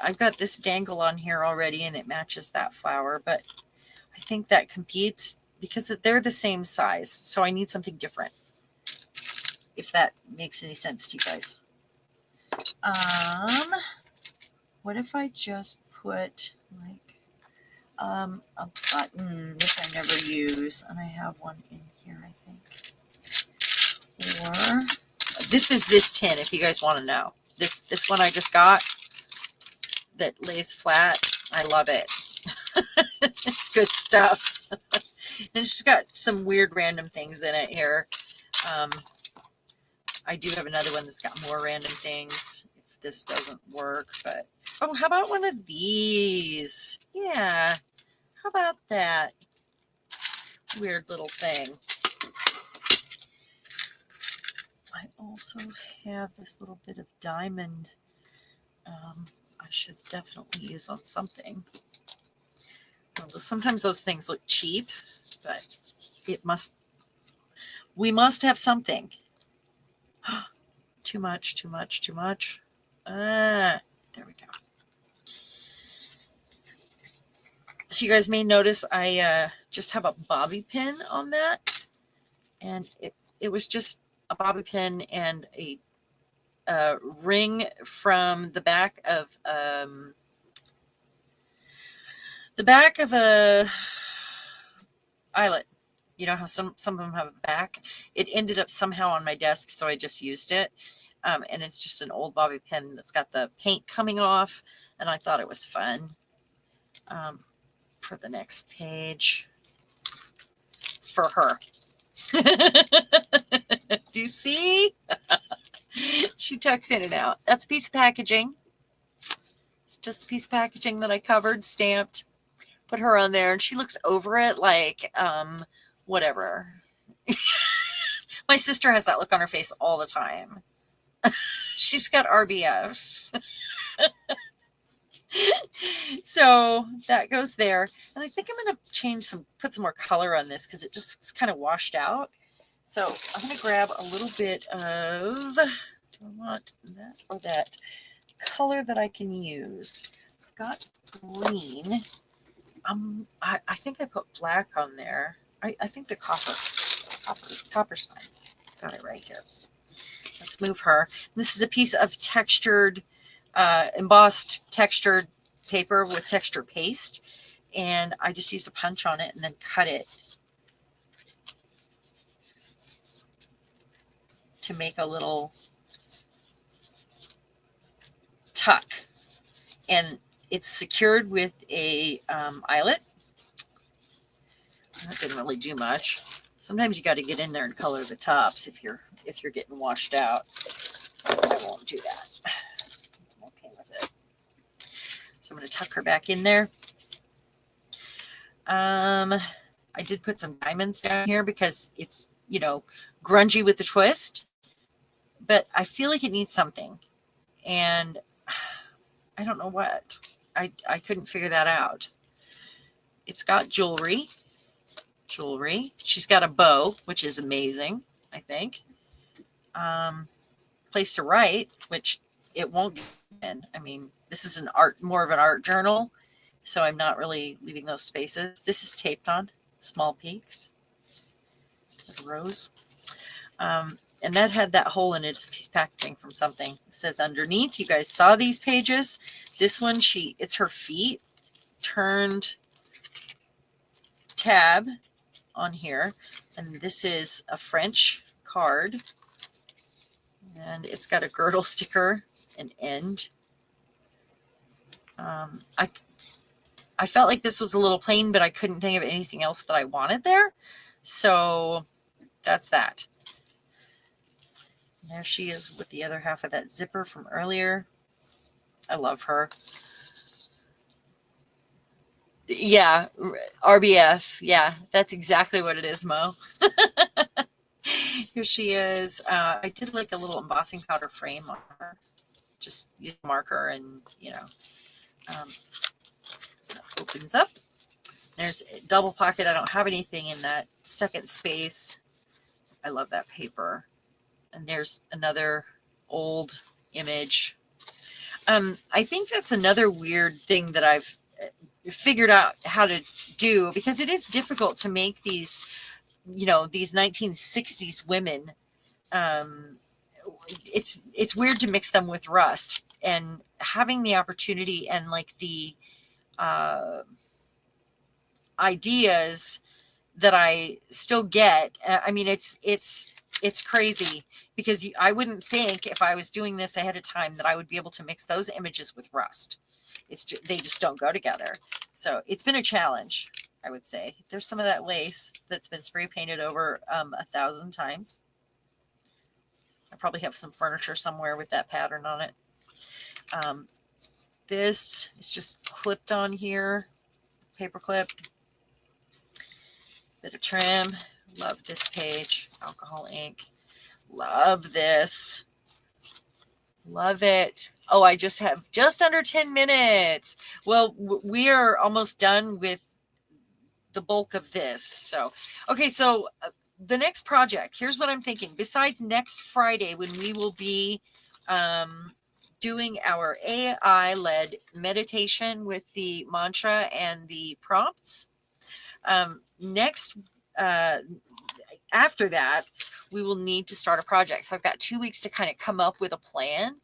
I've got this dangle on here already and it matches that flower, but I think that competes because they're the same size. So I need something different, if that makes any sense to you guys. What if I just put like a button, which I never use, and I have one in here, I think. Or this is this tin, if you guys want to know. This one I just got that lays flat. I love it. It's good stuff. And it's just got some weird random things in it here. I do have another one that's got more random things if this doesn't work, but oh, how about one of these? Yeah, how about that weird little thing? I also have this little bit of diamond. I should definitely use on something. Sometimes those things look cheap, but we must have something. Too much, too much, too much. There we go. So you guys may notice I just have a bobby pin on that, and it was just a bobby pin and a ring from the back of a eyelet. You know how some of them have a back. It ended up somehow on my desk, so I just used it. And it's just an old bobby pin that's got the paint coming off, and I thought it was fun. For the next page for her. Do you see? She tucks in and out. That's a piece of packaging. It's just a piece of packaging that I covered, stamped, put her on there, and she looks over it like whatever. My sister has that look on her face all the time. She's got RBF. So that goes there. And I think I'm going to put some more color on this because it just kind of washed out. So I'm going to grab a little bit of, do I want that or that color that I can use? I've got green. I think I put black on there. I think the copper's fine. Got it right here. Let's move her. This is a piece of textured, embossed textured paper with texture paste, and I just used a punch on it and then cut it to make a little tuck, and it's secured with a eyelet. That didn't really do much. Sometimes you got to get in there and color the tops if you're getting washed out. I won't do that. I'm okay with it. So I'm going to tuck her back in there. I did put some diamonds down here because it's, you know, grungy with the twist, but I feel like it needs something, and I don't know what. I couldn't figure that out. It's got jewelry. She's got a bow, which is amazing, I think. Place to write, which it won't get in. I mean, this is more of an art journal, so I'm not really leaving those spaces. This is taped on, small peaks, with a rose. And that had that hole in it. It's a piece of packaging from something. It says underneath, you guys saw these pages. This one, it's her feet turned tab on here, and this is a French card, and it's got a girdle sticker and end. I felt like this was a little plain, but I couldn't think of anything else that I wanted there, so that's that. And there she is with the other half of that zipper from earlier. I love her. Yeah, RBF. Yeah, that's exactly what it is, Mo. Here she is. I did like a little embossing powder frame on her. Just use a marker and, you know, That opens up. There's a double pocket. I don't have anything in that second space. I love that paper. And there's another old image. I think that's another weird thing that I've figured out how to do, because it is difficult to make these, you know, these 1960s women. It's weird to mix them with rust, and having the opportunity and like the ideas that I still get. I mean, it's crazy, because I wouldn't think if I was doing this ahead of time that I would be able to mix those images with rust. They just don't go together. So it's been a challenge, I would say. There's some of that lace that's been spray painted over 1,000 times. I probably have some furniture somewhere with that pattern on it. This is just clipped on here, paper clip. Bit of trim. Love this page. Alcohol ink. Love this. Love it. Oh, I just have just under 10 minutes. Well, we are almost done with the bulk of this. So, okay, so the next project, here's what I'm thinking. Besides next Friday, when we will be doing our AI-led meditation with the mantra and the prompts, after that, we will need to start a project. So I've got 2 weeks to kind of come up with a plan.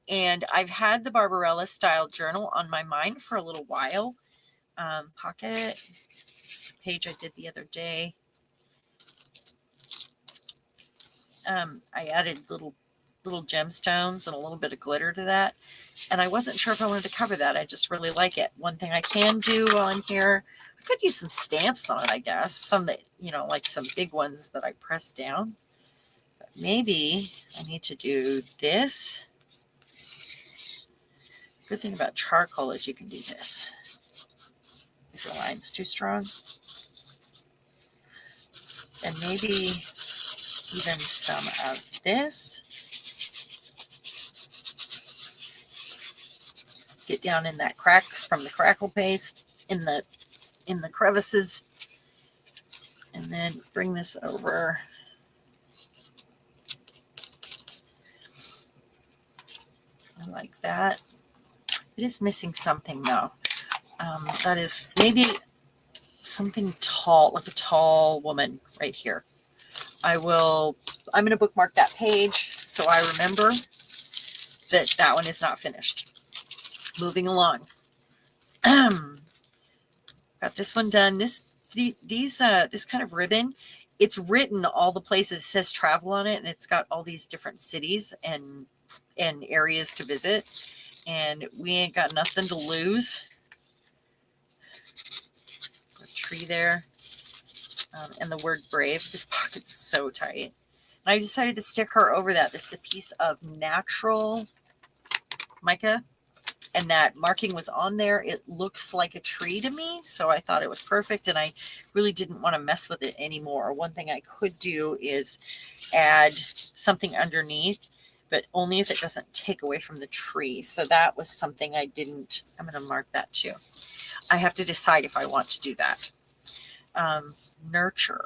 And I've had the Barbarella style journal on my mind for a little while. Pocket, this page I did the other day. I added little gemstones and a little bit of glitter to that. And I wasn't sure if I wanted to cover that. I just really like it. One thing I can do on here, I could use some stamps on it, I guess. Some that, you know, like some big ones that I press down. But maybe I need to do this. Good thing about charcoal is you can do this if your line's too strong. And maybe even some of this. Get down in that cracks from the crackle paste in the crevices, and then bring this over. Like that. It is missing something though. That is maybe something tall, like a tall woman right here. I'm going to bookmark that page so I remember that one is not finished. Moving along. Got this one done. This kind of ribbon, it's written all the places. It says travel on it, and it's got all these different cities and areas to visit. And we ain't got nothing to lose. A tree there. And the word brave. This pocket's so tight. And I decided to stick her over that. This is a piece of natural mica. And that marking was on there. It looks like a tree to me. So I thought it was perfect. And I really didn't want to mess with it anymore. One thing I could do is add something underneath, but only if it doesn't take away from the tree. So that was something I didn't. I'm going to mark that too. I have to decide if I want to do that. Nurture.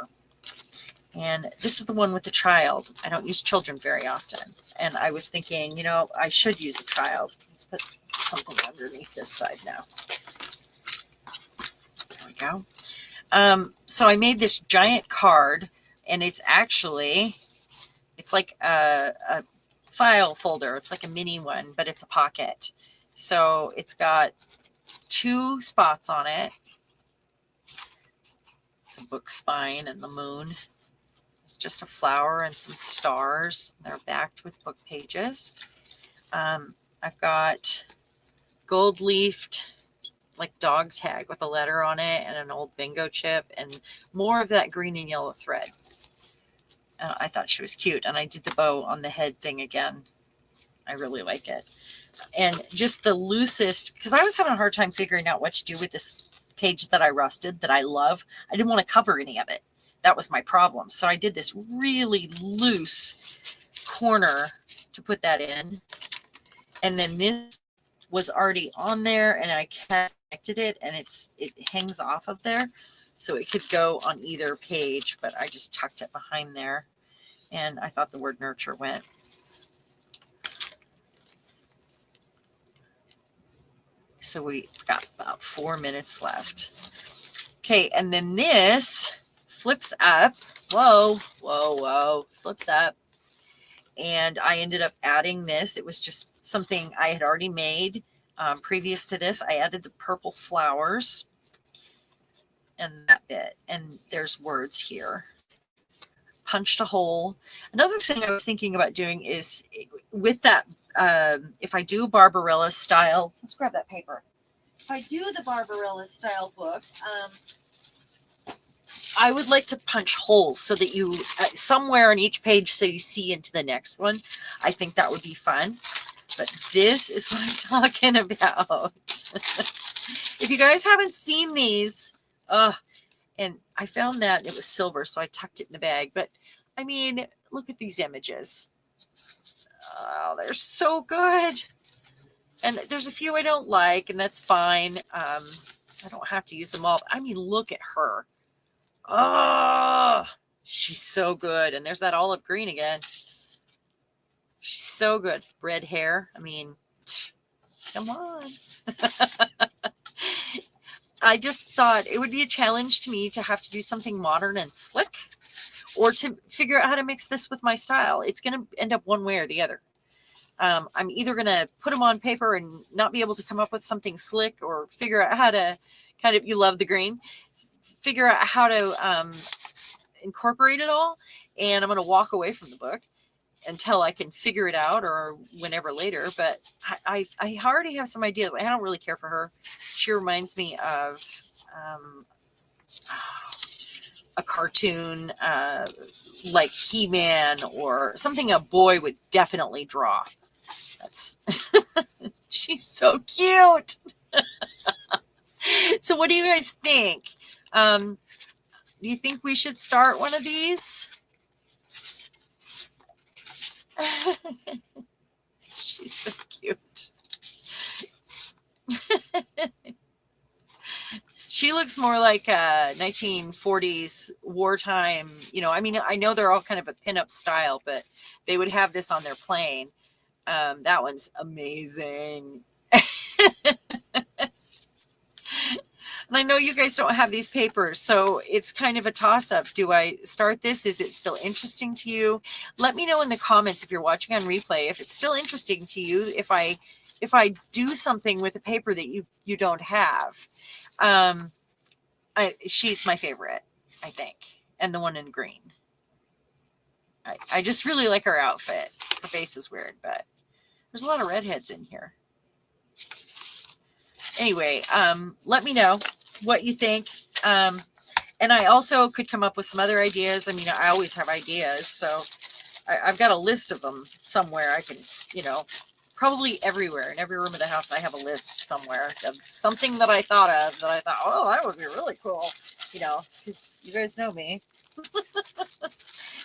And this is the one with the child. I don't use children very often. And I was thinking, you know, I should use a child. Let's put something underneath this side now. There we go. So I made this giant card, and it's like a file folder. It's like a mini one, but it's a pocket. So it's got 2 spots on it. It's a book spine and the moon. It's just a flower and some stars. They're backed with book pages. I've got gold leafed like dog tag with a letter on it and an old bingo chip and more of that green and yellow thread. I thought she was cute, and I did the bow on the head thing again. I really like it. And just the loosest, because I was having a hard time figuring out what to do with this page that I rusted that I love. I didn't want to cover any of it. That was my problem. So I did this really loose corner to put that in. And then this was already on there, and I connected it, and it hangs off of there. So it could go on either page, but I just tucked it behind there. And I thought the word nurture went. So we got about 4 minutes left. Okay, and then this flips up. Whoa, whoa, whoa, flips up. And I ended up adding this. It was just something I had already made previous to this. I added the purple flowers and that bit. And there's words here. Punched a hole. Another thing I was thinking about doing is with that, if I do Barbarella style, let's grab that paper. If I do the Barbarella style book, I would like to punch holes so that you, somewhere on each page, so you see into the next one. I think that would be fun. But this is what I'm talking about. If you guys haven't seen these, and I found that it was silver, so I tucked it in the bag. But I mean, look at these images. Oh, they're so good. And there's a few I don't like, and that's fine. I don't have to use them all. I mean, look at her. Oh, she's so good. And there's that olive green again. She's so good. Red hair. I mean, come on. I just thought it would be a challenge to me to have to do something modern and slick, or to figure out how to mix this with my style. It's going to end up one way or the other. I'm either going to put them on paper and not be able to come up with something slick, or figure out how to kind of, you love the green, figure out how to incorporate it all. And I'm going to walk away from the book until I can figure it out, or whenever later. But I already have some ideas. I don't really care for her. She reminds me of a cartoon like He-Man, or something a boy would definitely draw. That's she's so cute. So what do you guys think? Do you think we should start one of these? She's so cute. She looks more like a 1940s wartime, you know, I mean, I know they're all kind of a pinup style, but they would have this on their plane. That one's amazing. And I know you guys don't have these papers, so it's kind of a toss-up. Do I start this? Is it still interesting to you? Let me know in the comments if you're watching on replay, if it's still interesting to you, if I do something with a paper that you don't have. She's my favorite, I think, and the one in green. I just really like her outfit. Her face is weird, but there's a lot of redheads in here. Anyway, let me know what you think. And I also could come up with some other ideas. I mean, I always have ideas, so I've got a list of them somewhere. I can, you know, probably everywhere, in every room of the house, I have a list somewhere of something that I thought of, that I thought, oh, that would be really cool, you know, because you guys know me.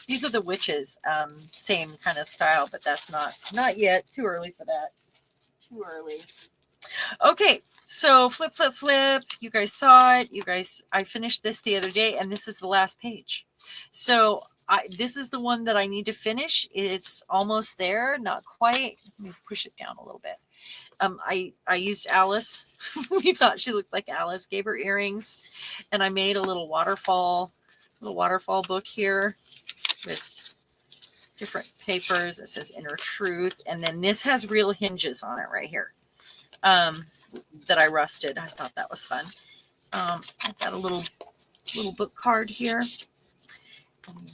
These are the witches, same kind of style, but that's not yet. Too early for that. Too early. Okay, so flip, flip, flip. You guys saw it. I finished this the other day, and this is the last page. So this is the one that I need to finish. It's almost there, not quite. Let me push it down a little bit. I used Alice. We thought she looked like Alice. Gave her earrings, and I made a little waterfall book here with different papers. It says Inner Truth, and then this has real hinges on it right here. That I rusted. I thought that was fun. I've got a little book card here.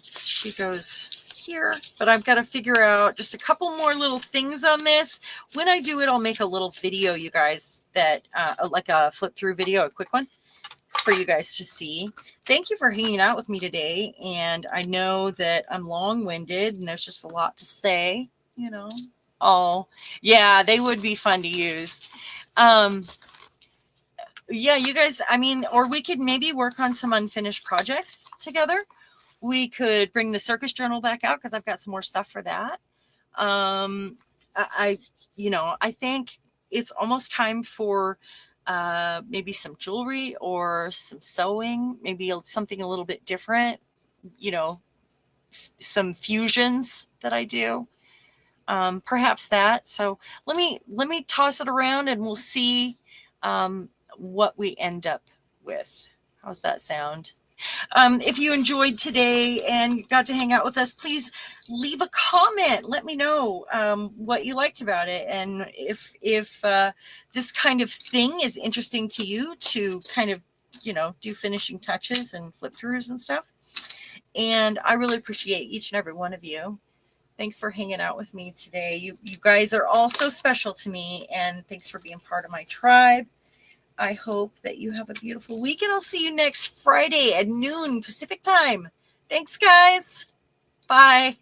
She goes here, but I've got to figure out just a couple more little things on this. When I do it, I'll make a little video, you guys, that like a flip through video, a quick one for you guys to see. Thank you for hanging out with me today. And I know that I'm long-winded and there's just a lot to say, you know. Oh, yeah, they would be fun to use. Yeah, you guys, I mean, or we could maybe work on some unfinished projects together. We could bring the circus journal back out because I've got some more stuff for that. I think it's almost time for maybe some jewelry or some sewing, maybe something a little bit different, you know, some fusions that I do. Perhaps that. So let me toss it around and we'll see what we end up with. How's that sound? If you enjoyed today and got to hang out with us, please leave a comment. Let me know what you liked about it, and if this kind of thing is interesting to you to kind of, you know, do finishing touches and flip throughs and stuff. And I really appreciate each and every one of you. Thanks for hanging out with me today. You guys are all so special to me, and thanks for being part of my tribe. I hope that you have a beautiful week, and I'll see you next Friday at noon Pacific time. Thanks, guys. Bye.